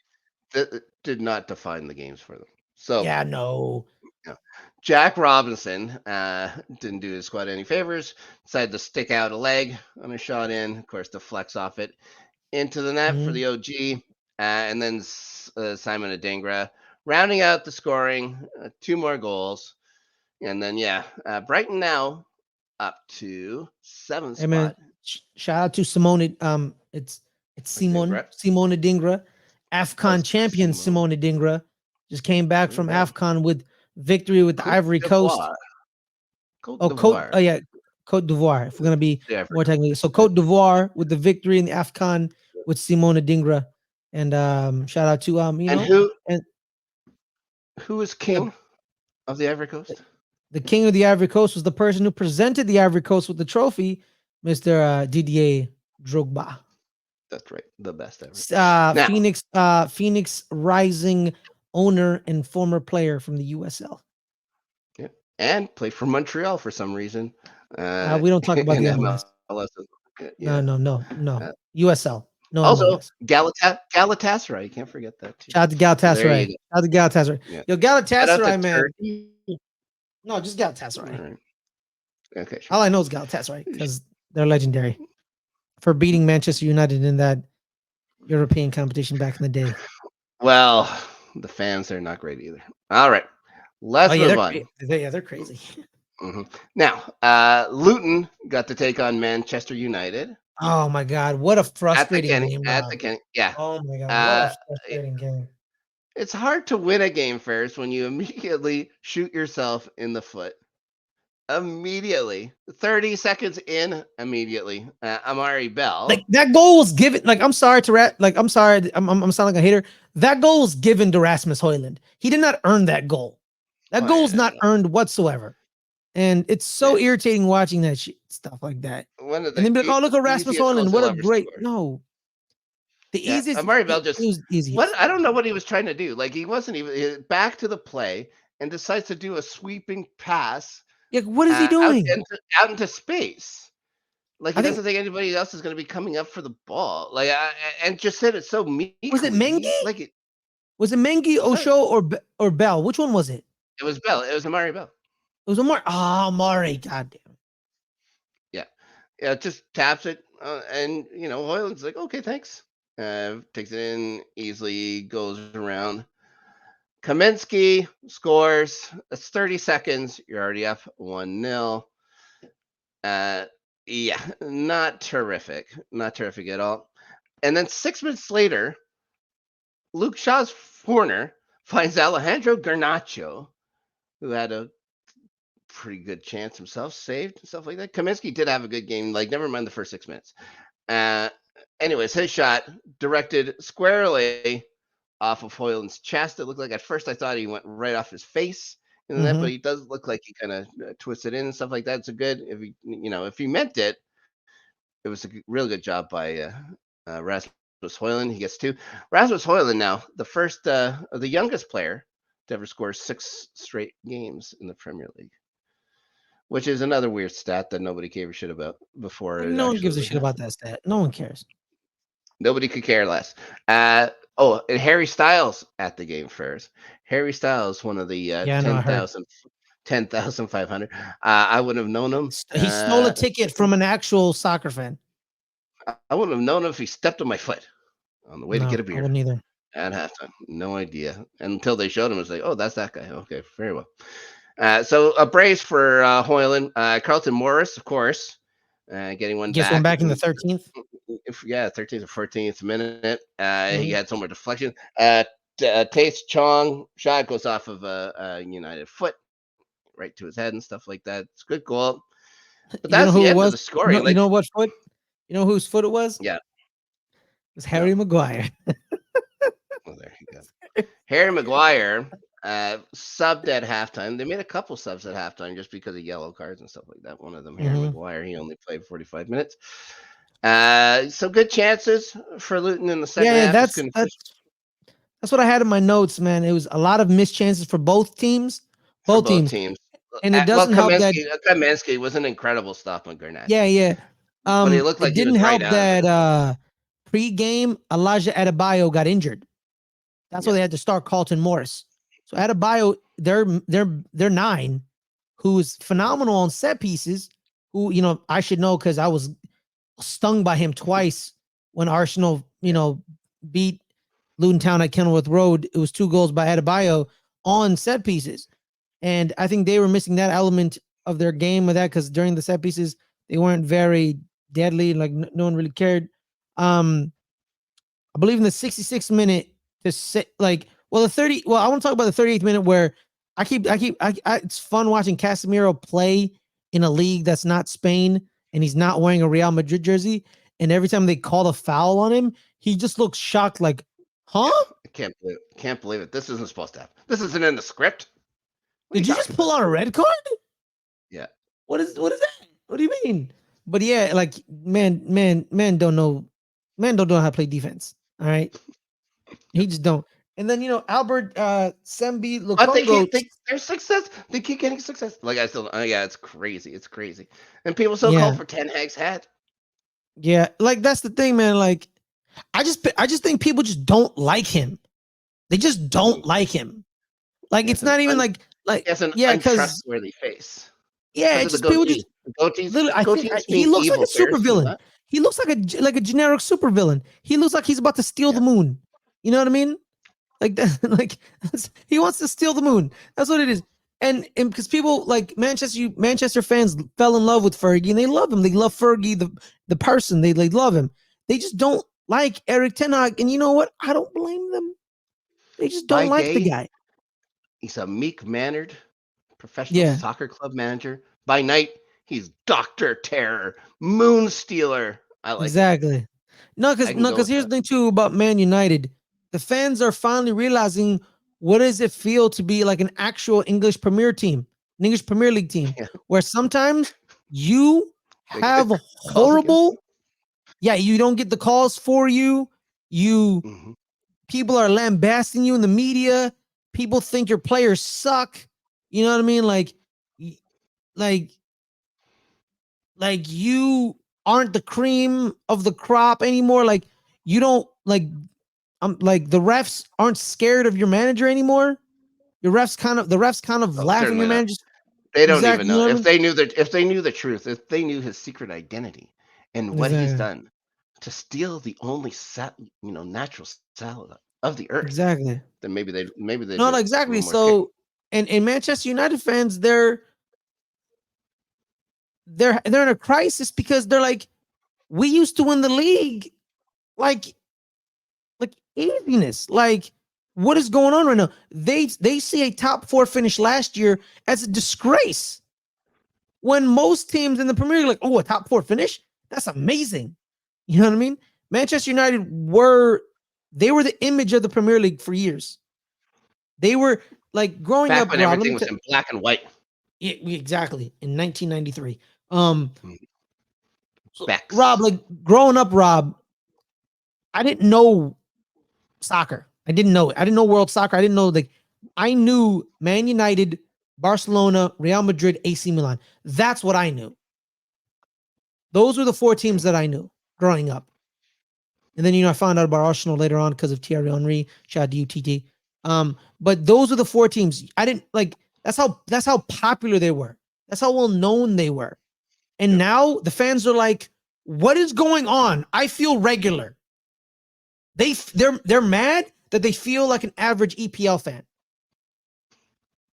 that did not define the games for them. So Yeah, no. Jack Robinson didn't do his squad any favors. Decided to stick out a leg on a shot in. Of course, deflects off it into the net for the OG. And then Simon Adingra rounding out the scoring. 2 more goals. And then, Brighton now up to 7th spot. Man, shout out to Simone. It's Simone Adingra, AFCON champion Simone Adingra, just came back from AFCON with victory with the Ivory Coast. Cote d'Ivoire. If we're gonna be more technically, so Cote d'Ivoire with the victory in the AFCON with Simone Adingra, and shout out to who is king of the Ivory Coast? The king of the Ivory Coast was the person who presented the Ivory Coast with the trophy, Mr. Didier Drogba. That's right, the best ever. Phoenix Rising owner and former player from the USL. Yeah, and played for Montreal for some reason. We don't talk about the MLS. No. USL. No. Also, Galatasaray. You can't forget that too. Shout out to Galatasaray. Yeah. Yo, Galatasaray, man. No, just Galatasaray. Right. Okay. Sure. All I know is Galatasaray because they're legendary for beating Manchester United in that European competition back in the day. Well, the fans, they're not great either. All right. Let's move on. They're crazy. Mm-hmm. Now, Luton got to take on Manchester United. Oh my God, what a frustrating game! At the Kenny, yeah. Oh my God, what a frustrating game. It's hard to win a game first when you immediately shoot yourself in the foot. Immediately, 30 seconds in, immediately. Amari Bell. Like that goal was given. Like I'm sorry, I'm sounding like a hater. That goal was given to Rasmus Højlund. He did not earn that goal. That goal is not earned whatsoever. And it's so irritating watching that stuff like that. And then be like, oh, look at Rasmus Højlund. What a great The easiest. Amari Bell just it was easy. What I don't know what he was trying to do. Like he wasn't even back to the play, and decides to do a sweeping pass Yeah, what is he out doing? into space. Like he I think doesn't think anybody else is going to be coming up for the ball. Like and just said it so was it meekly. Mengi? Like it Was it Mengi, was that? Osho, or Bell? Which one was it? It was Bell. It was Amari Bell. It was Amari. Ah, Mari. Goddamn. Yeah, yeah. Just taps it, and Hoyland's like, okay, thanks. Takes it in easily, goes around. Kaminsky scores. It's 30 seconds. You're already up 1-0. Yeah, not terrific. Not terrific at all. And then 6 minutes later, Luke Shaw's corner finds Alejandro Garnacho, who had a pretty good chance himself, saved and stuff like that. Kaminsky did have a good game. Like, never mind the first 6 minutes. Anyways, his shot directed squarely off of Hoyland's chest. It looked like at first I thought he went right off his face in the net, but he does look like he kind of twisted in and stuff like that. It's a good if he meant it. It was a real good job by Rasmus Hoyland. He gets 2. Rasmus Hoyland now the youngest player to ever score 6 straight games in the Premier League, which is another weird stat that nobody gave a shit about before. No one gives a shit about that stat. No one cares. Nobody could care less. And Harry Styles at the game first. Harry Styles, one of the 10,500. I wouldn't have known him. He stole a ticket from an actual soccer fan. I wouldn't have known him if he stepped on my foot on the way to get a beer. I wouldn't either. At halftime. No idea. Until they showed him, it was like, oh, that's that guy. Okay, very well. So a brace for Hoyland. Carlton Morris, of course, getting one back. One back in the 13th? 13th or 14th minute. He had some more deflection. Tace Chong shot goes off of a United foot right to his head and stuff like that. It's a good goal. But that's the end of the scoring. You know what foot? You know whose foot it was? Yeah. It was Harry Maguire. Well, there you go. Harry Maguire subbed at halftime. They made a couple subs at halftime just because of yellow cards and stuff like that. One of them, Harry Maguire, he only played 45 minutes. Some good chances for Luton in the second half. That's what I had in my notes, man. It was a lot of missed chances for both teams. Both teams. And it doesn't help that Kaminsky was an incredible stop on Garnacho. Yeah. But it looked like it didn't help that pre-game Elijah Adebayo got injured. That's why they had to start Carlton Morris. So Adebayo, they're 9, who's phenomenal on set pieces. Who I should know because I was stung by him twice when Arsenal beat Luton Town at Kenilworth Road. It was 2 goals by Adebayo on set pieces, and I think they were missing that element of their game with that because during the set pieces they weren't very deadly. Like no one really cared. I believe in the 66th minute. I want to talk about the 38th minute where it's fun watching Casemiro play in a league that's not Spain and he's not wearing a Real Madrid jersey. And every time they call a foul on him, he just looks shocked like, huh? I can't believe it. This isn't supposed to happen. This isn't in the script. Did you just pull out a red card? Yeah. What is that? What do you mean? But yeah, like man don't know how to play defense. All right. He just don't. And then Albert Sembi Lukongo. Their success. They keep getting success. Like it's crazy. It's crazy. And people still call for Ten Hag's head. Yeah, like that's the thing, man. Like, I just think people just don't like him. They just don't like him. Like it's not even like it's an untrustworthy face. Yeah, it's just people just he looks like a super villain. He looks like a generic super villain. He looks like he's about to steal the moon. You know what I mean? Like that, he wants to steal the moon. That's what it is. And because people like Manchester fans fell in love with Fergie and they love him. They love Fergie, the person. They love him. They just don't like Eric Ten Hag. And you know what? I don't blame them. They just don't like the guy. He's a meek-mannered professional soccer club manager. By night, he's Dr. Terror, Moon Stealer. I like exactly. No, because here's the thing too about Man United. The fans are finally realizing what does it feel to be like an actual English Premier team, an English Premier League team, where sometimes you have horrible, you don't get the calls for you. People are lambasting you in the media. People think your players suck. You know what I mean? Like, you aren't the cream of the crop anymore. Like, you don't like the refs aren't scared of your manager anymore. The refs kind of Oh, laugh when your certainly not. manager. They don't even Exactly. You know know what I if mean? they knew that if they knew the truth, if they knew his secret identity and what he's Exactly. done to steal the only natural salad of the earth, Exactly. then maybe they'd No, be no, a exactly. little more scared. So, and Manchester United fans, they're in a crisis because they're like, we used to win the league like easiness. Like, what is going on right now? They see a top four finish last year as a disgrace. When most teams in the Premier League are like, oh, a top four finish? That's amazing. You know what I mean? Manchester United they were the image of the Premier League for years. They were like growing Back up, when Rob. Let me everything was tell in black and white. yeah, exactly in 1993. Um, Mm, Rob, Specs. like growing up, Rob, I didn't know soccer. I didn't know it. I didn't know world soccer. I didn't know I knew Man United, Barcelona, Real Madrid, AC Milan. That's what I knew. Those were the four teams that I knew growing up. And then I found out about Arsenal later on because of Thierry Henry. Shout out to UTT. But those are the four teams. I didn't like. That's how popular they were. That's how well known they were. And Yep. now the fans are like, "What is going on? I feel regular." They're mad that they feel like an average EPL fan.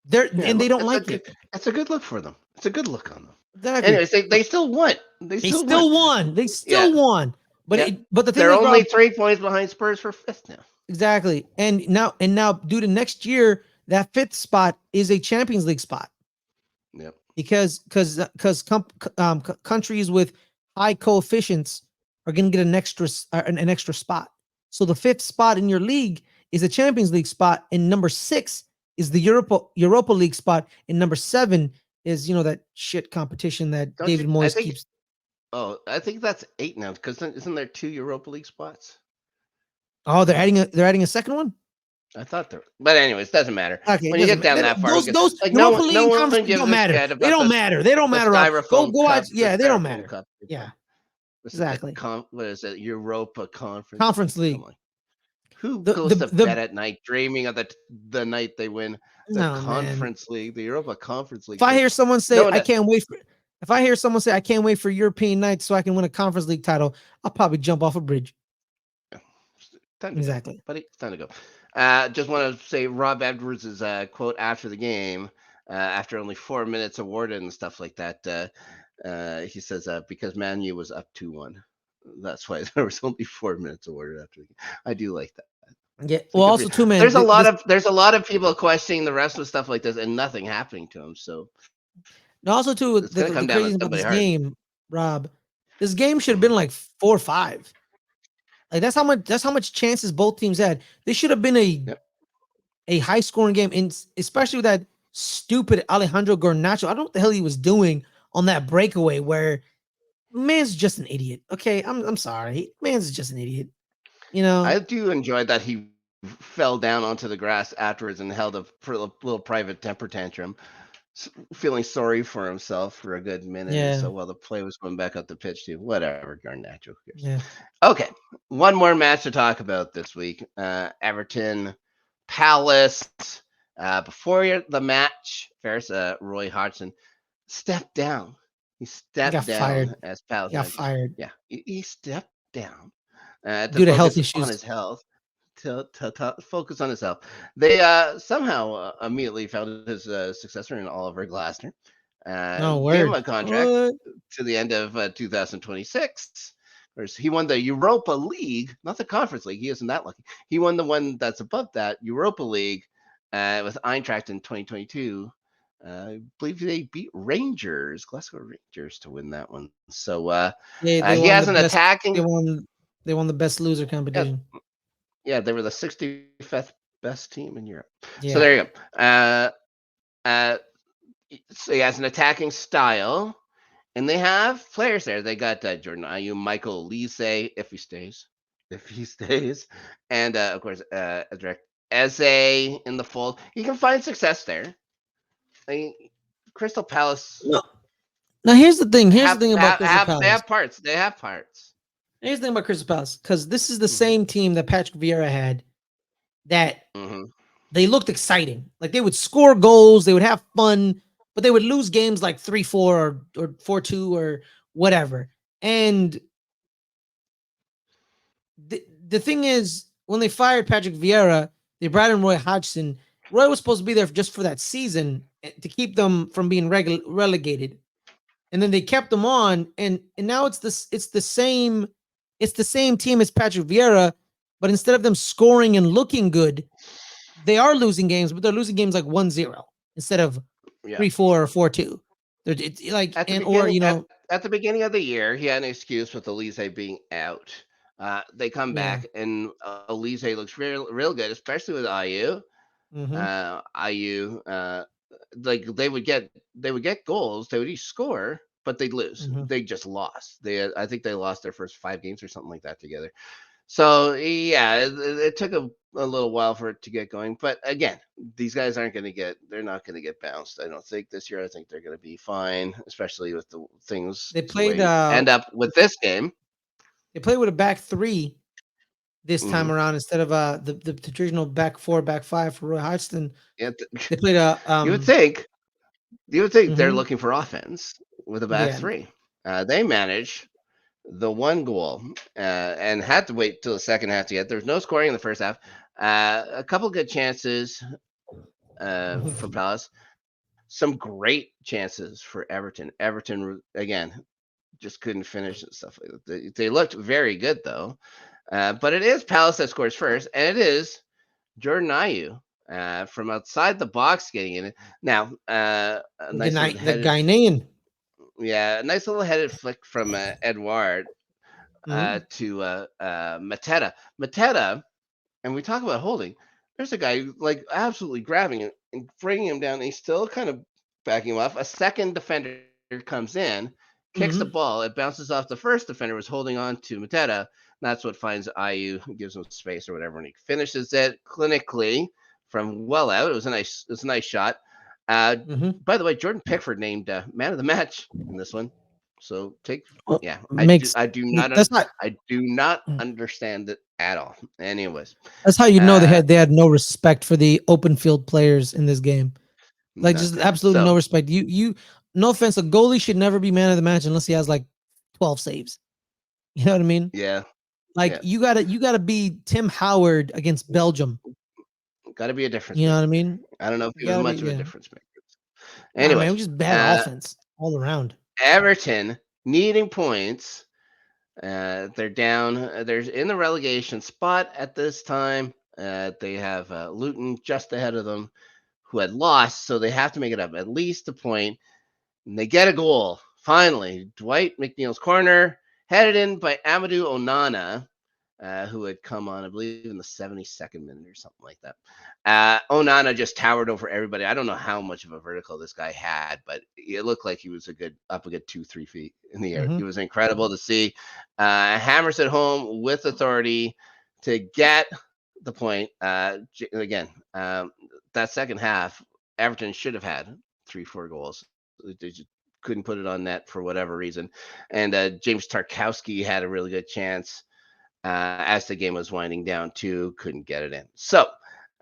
Yeah, And they look, don't like it. it's a good look for them. It's a good look on them. Exactly. Anyways, they still won. They They still won. still won. They Yeah, still won. yeah. But the thing They're is, only Rob, 3 points behind Spurs for fifth now. exactly. And now due to next year, that fifth spot is a Champions League spot Yep. because countries with high coefficients are going to get an extra spot. So the fifth spot in your league is a Champions League spot, and number 6 is the Europa League spot, and number 7 is that shit competition that Don't you? David I Moyes think. keeps. Oh, I think that's 8 now. Because isn't there 2 Europa League spots? Oh, they're adding a second one. I thought there. But anyways, doesn't matter. Okay, it When you doesn't get down matter. that far, who Those like Europa no League and Conference one League gives don't a matter. shit They about don't matter. They don't the matter, Rob. Go styrofoam watch. cup. The Yeah, they don't styrofoam matter. cup. Yeah, This is the exactly. what is it? Europa Conference Conference League. Come League. on. Who The goes the to the bed at night dreaming of the night they win the no man. Conference League, the Europa Conference If League? I hear someone No say one. I can't wait for, if I hear someone say I can't wait for European nights so I can win a Conference League title, I'll probably jump off a bridge. Time to go, Exactly. buddy. It's time to go. Just want to say Rob Edwards' quote after the game, after only 4 minutes awarded and stuff like that. He says, because Man U was up 2-1. That's why there was only 4 minutes awarded after the game. I do like that. Yeah. It's a Well, good also read. too, man. There's a lot of people questioning the rest of stuff like this and nothing happening to them. So Also too, it's gonna the come down to crazy about somebody this hard. game, Rob. This game should have Mhm. been like 4-5. Like that's how much chances both teams had. This should have been Yep. a high scoring game, and especially with that stupid Alejandro Garnacho. I don't know what the hell he was doing on that breakaway. Where man's just an idiot. Okay, I'm sorry, man's just an idiot. You know. I do enjoy that he fell down onto the grass afterwards and held a little private temper tantrum, feeling sorry for himself for a good minute or Yeah. so while the play was going back up the pitch too. Whatever, Garnacho. Who cares? Yeah. Okay, one more match to talk about this week. Everton Palace. Before the match, Ferris Roy Hodgson stepped down. He He got stepped fired. down as He Palace got manager. fired Yeah, he stepped down to due to health focus on issues. his health. To focus on his health. They somehow immediately found his successor in Oliver Glasner. No Gave him word. a contract What? to the end of 2026. Whereas he won the Europa League, not the Conference League. He isn't that lucky. He won the one that's above that, Europa League, with Eintracht in 2022. I believe they beat Glasgow Rangers, to win that one. So They he won has the an best. They attacking. won. They won the best loser Yeah, competition. yeah, they were the 65th best team in Europe. So Yeah. there you go. Uh, so he has an attacking style, and they have players there. They got Jordan Ayew, Michael Lise, if he stays, and of course Eze in the fold. He can find success there. I mean, Crystal Palace No. Now here's the thing. Here's the thing about Crystal they Palace. have parts. They have parts. Here's the thing about Crystal Palace, because this is the same team that Patrick Vieira had that they looked exciting. Like they would score goals, they would have fun, but they would lose games like 3-4 or 4-2 or whatever. And the thing is, when they fired Patrick Vieira, they brought in Roy Hodgson. Roy was supposed to be there just for that season to keep them from being relegated. And then they kept them on, and now it's the same team as Patrick Vieira, but instead of them scoring and looking good, they are losing games, but they're losing games like 1-0 instead of 3-4 or 4-2. It's like At the and or beginning, at the beginning of the year, he had an excuse with Elise being out. They come back, and Elise looks real good, especially with IU. IU, like they would get goals, they would each score, but they'd lose. They just lost. I think they lost their first 5 games or something like that together. So yeah, it took a little while for it to get going. But again, these guys they're not going to get bounced. I don't think this year. I think they're going to be fine, especially with the things they played end up with this game. They played with a back 3 this time around instead of the traditional back 4, back 5 for Roy Hodgson. Yeah, they played a you would think they're looking for offense with a back 3. They managed the 1 goal and had to wait till the second half to get. There was no scoring in the first half. A couple good chances for Palace. Some great chances for Everton. Everton again just couldn't finish and stuff like that. They looked very good though. But it is Palace that scores first, and it is Jordan Ayew from outside the box getting in it. Now, a nice the Ghanaian. Yeah, a nice little headed flick from Edouard to Mateta. Mateta, and we talk about holding. There's a guy like absolutely grabbing it and bringing him down. And he's still kind of backing him off. A second defender comes in, kicks the ball. It bounces off the first defender was holding on to Mateta. That's what finds Ayew, gives him space or whatever, and he finishes it clinically from well out. It was a nice shot. By the way, Jordan Pickford named man of the match in this one. So I do not understand it at all. Anyways, that's how you know they had no respect for the open field players in this game. Like just absolutely no respect. You no offense, a goalie should never be man of the match unless he has like 12 saves. You know what I mean? Yeah. Like you gotta be Tim Howard against Belgium. Got to be a difference. You know what I mean? I don't know if he was much of a difference maker. Anyway, man, we just bad offense all around. Everton needing points. They're down. They're in the relegation spot at this time. They have Luton just ahead of them, who had lost, so they have to make it up at least a point. And they get a goal finally. Dwight McNeil's corner, headed in by Amadou Onana, who had come on, I believe, in the 72nd minute or something like that. Onana just towered over everybody. I don't know how much of a vertical this guy had, but it looked like he was a good 2-3 feet in the air. It was incredible to see. Hammers it home with authority to get the point. Again, that second half, Everton should have had 3-4 goals. They just couldn't put it on net for whatever reason. And James Tarkowski had a really good chance as the game was winding down too, couldn't get it in. So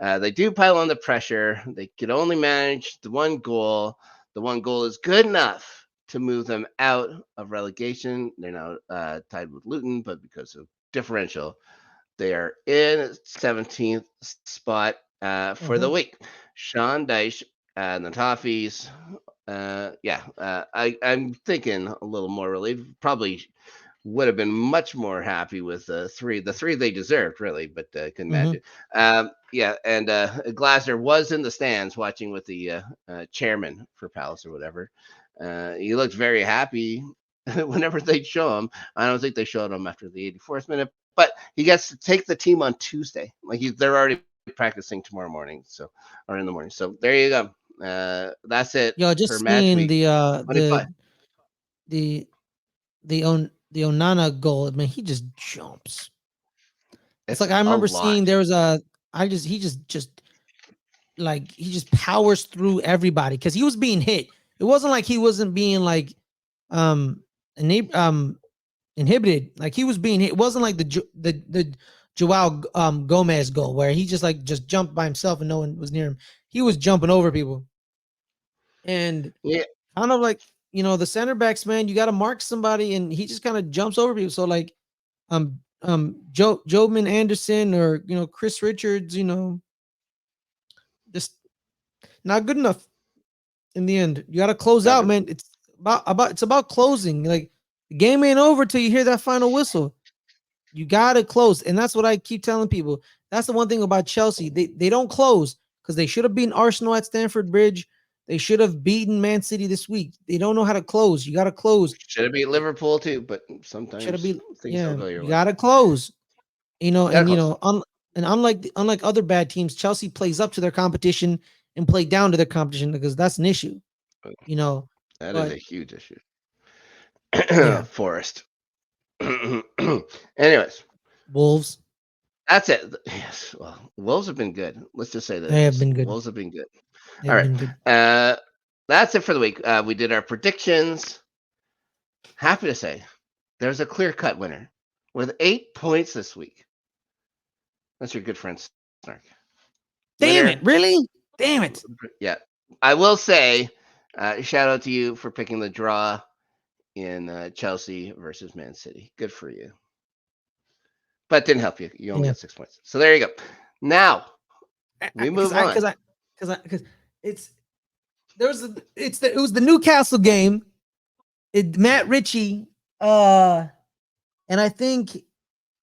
they do pile on the pressure. They could only manage the 1 goal. The 1 goal is good enough to move them out of relegation. They're now tied with Luton, but because of differential, they are in 17th spot for the week. Sean Dyche and the Toffees. I'm thinking a little more relieved. Probably would have been much more happy with the 3 they deserved, really, but couldn't manage it. And Glasner was in the stands watching with the chairman for Palace or whatever. He looked very happy whenever they'd show him. I don't think they showed him after the 84th minute, but he gets to take the team on Tuesday. Like they're already practicing tomorrow morning, or in the morning. So there you go. That's it. Yo, just for seeing Matchweek. the Onana goal, man, he just jumps. It's like I remember seeing there was he just like he just powers through everybody because he was being hit. It wasn't like he wasn't being like um inhibited. Like he was being hit. It wasn't like the Joao Gomez goal where he just jumped by himself and no one was near him. He was jumping over people. And Yeah, kind of like, the center backs, man, you got to mark somebody and he just kind of jumps over people. So like Joeman Anderson or Chris Richards, just not good enough in the end. You got to close out, man. It's about closing. Like the game ain't over till you hear that final whistle. You got to close, and that's what I keep telling people. That's the one thing about Chelsea. They don't close because they should have beaten Arsenal at Stamford Bridge. They should have beaten Man City this week. They don't know how to close. You got to close. should have beat Liverpool too, but Should have sometimes been, things yeah. don't go your You way. got to close. Gotta And close. and unlike other bad teams, Chelsea plays up to their competition and play down to their competition because that's an issue. That is But a huge issue. yeah, Forest. Anyways, Wolves, that's it. Yes. Well, Wolves have been good. Let's just say they have this. been good. Wolves have been good. All They've right. been good. That's it for the week. We did our predictions. Happy to say there's a clear-cut winner with 8 points this week. That's your good friend Snark. Damn Winner. it! Really? Damn it! Yeah. I will say, shout out to you for picking the draw in Chelsea versus Man City. Good for you. But it didn't help you. You only Yeah, got 6 points. So there you go. Now we move on. because it's it was the Newcastle game. Matt Ritchie, and I think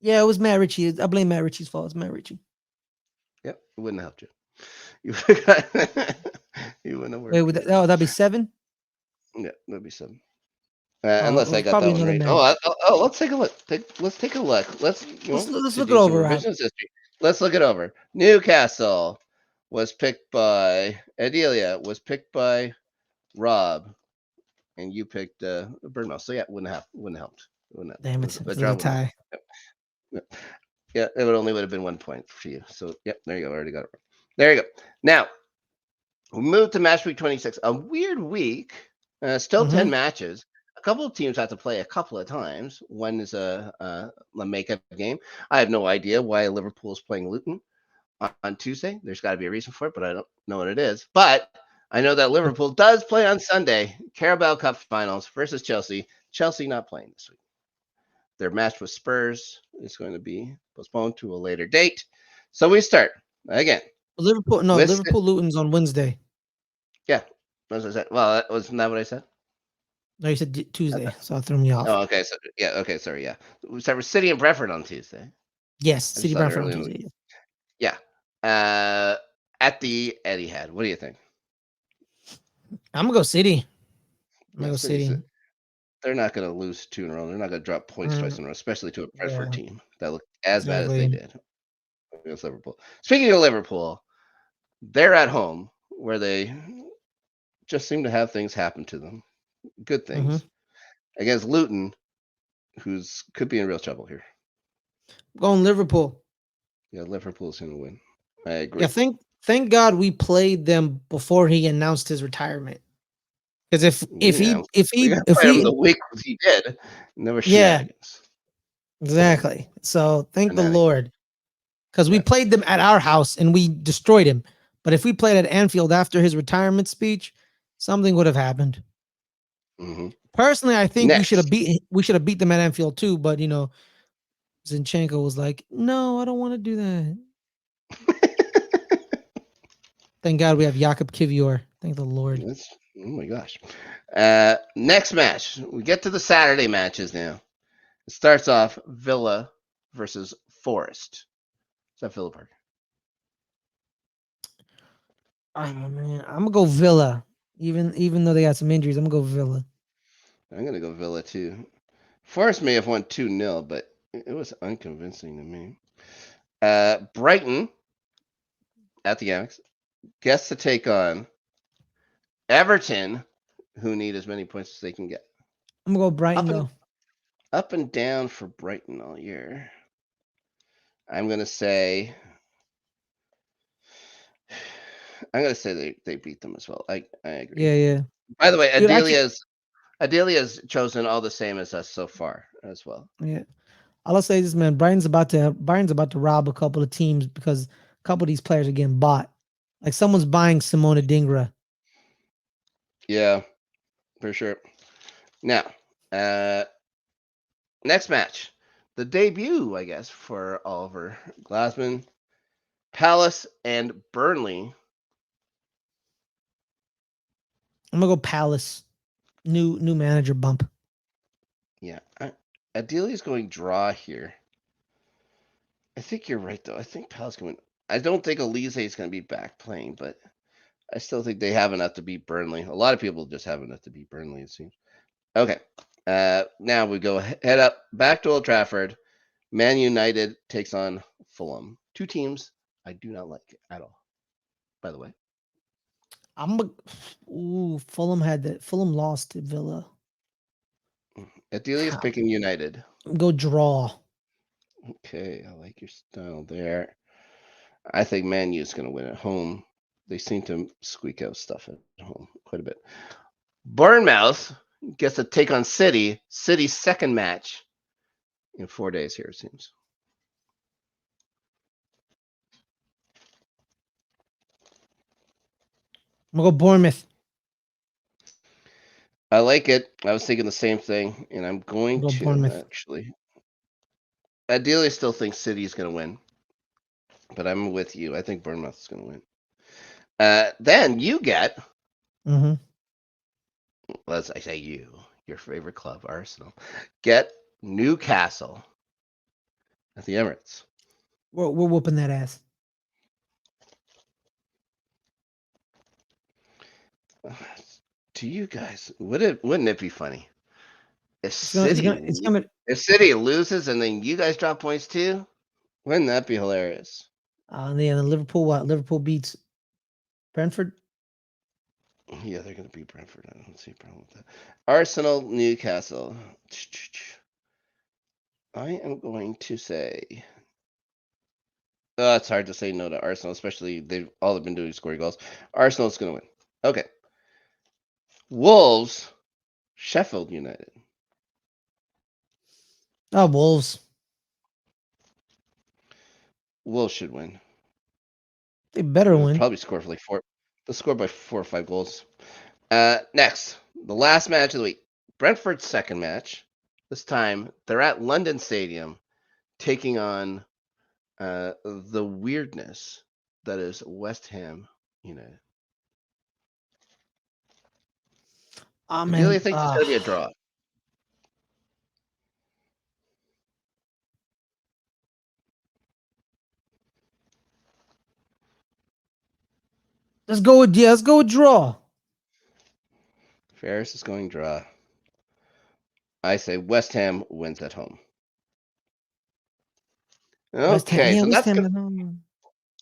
it was Matt Ritchie. I blame Matt Ritchie's fault. It's Matt Ritchie. Yep, it wouldn't have helped you. You, you wouldn't have Wait, worked. that'd be 7. Yeah, that'd be 7. Oh, it Unless I was got that probably one another right. match. Oh, let's take a look. Let's take a look. Let's Let's to look it do some over, Rob. revisionist history. Let's look it over. Newcastle was picked by Adelia. Was picked by Rob, and you picked Birdmouse. So yeah, wouldn't have helped. Wouldn't have. Damn it! But It's draw a wouldn't have. tie. Yep. Yep. Yeah, it would have been 1 point for you. So yep, there you go. I already got it. There you go. Now we move to match week 26. A weird week. Still 10 Mm-hmm. matches. A couple of teams have to play a couple of times. One is a makeup game. I have no idea why Liverpool is playing Luton on Tuesday. There's got to be a reason for it, but I don't know what it is. But I know that Liverpool does play on Sunday. Carabao Cup Finals versus Chelsea. Chelsea not playing this week. Their match with Spurs is going to be postponed to a later date. So we start again. Liverpool Luton's on Wednesday. Yeah, as I said. Well, wasn't that what I said? No, you said Tuesday, so it threw me off. Oh, okay. So yeah, okay. Sorry. Yeah, we start with City and Brentford on Tuesday. Yes, I just City thought Brentford on earlier in the week. Tuesday. Yeah. At the Etihad. What do you think? I'm gonna go City. I'm Yeah, gonna go City. They're not going to lose 2 in a row. They're not going to drop points twice in a row, especially to a Brentford Yeah, team that looked as bad as they exactly. did against Liverpool. Speaking of Liverpool, they're at home where they just seem to have things happen to them. Good Mm-hmm. things against Luton, who's could be in real trouble here. Going Liverpool. Yeah, Liverpool's going to win. I agree. Yeah, thank God we played them before he announced his retirement. Because if we got to play him the week he did, and there was shenanigans. Exactly. So thank the Shenanigans. Lord. Because we played them at our house and we destroyed him. But if we played at Anfield after his retirement speech, something would have happened. Mm-hmm. Personally, I think we should Next. have beat them at Anfield too. But Zinchenko was like, "No, I don't want to do that." Thank God we have Jakub Kivior. Thank the Lord. Oh my gosh. Next match. We get to the Saturday matches now. It starts off Villa versus Forest. Is that Villa Park? Oh man, I'm gonna go Villa. Even though they got some injuries, I'm gonna go Villa. I'm gonna go Villa too. Forest may have won 2-0, but it was unconvincing to me. Brighton at the Amex gets to take on Everton, who need as many points as they can get. I'm gonna go Brighton though. Up and down for Brighton all year. I'm gonna say gonna say they beat them as well. I agree. Yeah. By the way, Dude, actually, Adelia's chosen all the same as us so far as well. yeah. I'll say this, man. Brian's about to rob a couple of teams because a couple of these players are getting bought. Like someone's buying Simona Dingra. Yeah, for sure. Now, next match, the debut, I guess, for Oliver Glasman, Palace and Burnley. I'm gonna go Palace. New manager bump. Yeah, Adelia's going draw here. I think you're right, though. I think Palace can win. I don't think Elise is going to be back playing, but I still think they have enough to beat Burnley. A lot of people just have enough to beat Burnley, it seems. Okay. Now we go head up back to Old Trafford. Man United takes on Fulham. Two teams I do not like at all, by the way. Fulham lost to Villa. Adelia's picking United. Go draw. Okay, I like your style there. I think Man U's going to win at home. They seem to squeak out stuff at home quite a bit. Bournemouth gets a take on City. City's second match in 4 days here, it seems. I'm gonna go Bournemouth. I like it. I was thinking the same thing, and I'm going Go to Bournemouth. actually. Ideally, still think City's going to win, but I'm with you. I think Bournemouth is going to win. Then you get, Mm-hmm. let's I say you, your favorite club, Arsenal, get Newcastle at the Emirates. We're whooping that ass. To you guys, wouldn't it be funny if It's gonna. if City loses and then you guys drop points too? Wouldn't that be hilarious? The Liverpool. What? Liverpool beats Brentford. Yeah, they're going to beat Brentford. I don't see a problem with that. Arsenal, Newcastle. I am going to say. It's hard to say no to Arsenal, especially they've been doing scoring goals. Arsenal's going to win. Okay. Wolves, Sheffield United. Oh, Wolves. Wolves should win. They better They'll win. probably score for like four. They'll score by 4 or 5 goals. Next, the last match of the week. Brentford's second match. This time they're at London Stadium, taking on the weirdness that is West Ham United. Oh I man. really think it's going to be a draw. Let's go with draw. Ferris is going draw. I say West Ham wins at home. Okay, so West that's Ham good. at home.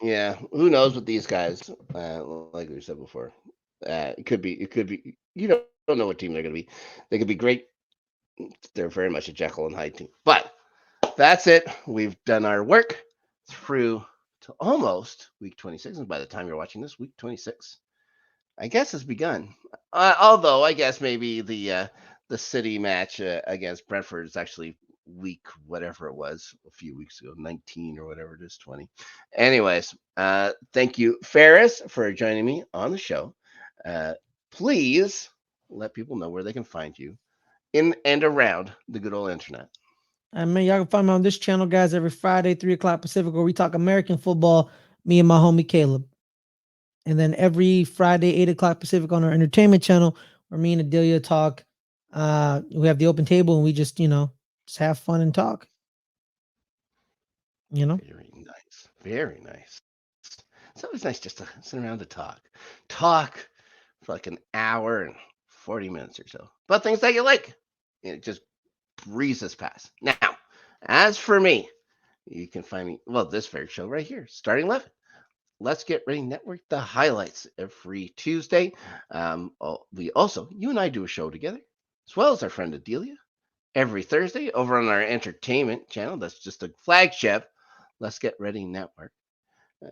Yeah, who knows with these guys? Like we said before, it could be. You don't know what team they're going to be. They could be great. They're very much a Jekyll and Hyde team. But that's it. We've done our work through to almost week 26, and by the time you're watching this, week 26, I guess has begun. Although I guess maybe the City match against Brentford is actually week whatever it was a few weeks ago, 19 or whatever it is, 20. Anyways, thank you, Ferris, for joining me on the show. Please let people know where they can find you in and around the good old internet. And man, y'all can find me on this channel, guys, every Friday, 3 o'clock Pacific, where we talk American football, me and my homie Caleb. And then every Friday, 8 o'clock Pacific on our entertainment channel, where me and Adelia talk. We have the open table and we just have fun and talk. Very nice. Very nice. It's always nice just to sit around to talk. Talk for like an hour and 40 minutes or so about things that you like. And it just breezes past. Now, as for me, you can find me, this very show right here, starting 11. Let's Get Ready Network, the highlights every Tuesday. You and I do a show together, as well as our friend Adelia, every Thursday over on our entertainment channel. That's just a flagship, Let's Get Ready Network.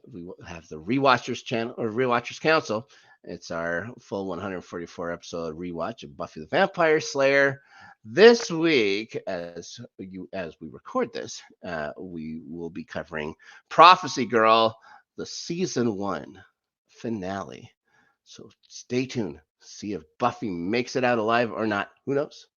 We will have the Rewatchers channel or Rewatchers Council. It's our full 144 episode rewatch of Buffy the Vampire Slayer. This week, as we record this, we will be covering Prophecy Girl, the season 1 finale. So stay tuned. See if Buffy makes it out alive or not. Who knows?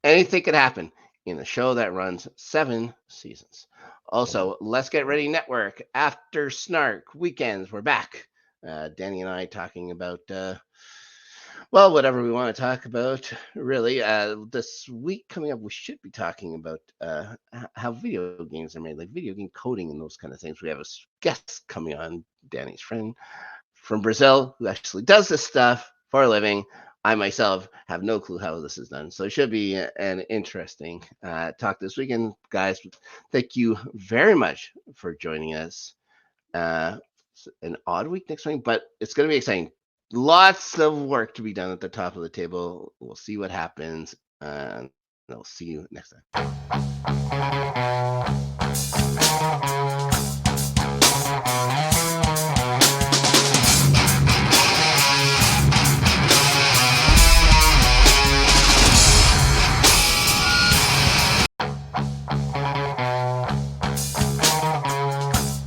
Anything could happen in a show that runs 7 seasons. Also, Let's Get Ready Network, After Snark, Weekends, we're back. Danny and I talking about, whatever we want to talk about, really. This week coming up, we should be talking about how video games are made, like video game coding and those kind of things. We have a guest coming on, Danny's friend from Brazil, who actually does this stuff for a living. I myself have no clue how this is done. So it should be an interesting talk this weekend. Guys, thank you very much for joining us. An odd week next week, but it's going to be exciting. Lots of work to be done at the top of the table. We'll see what happens. And I'll see you next time.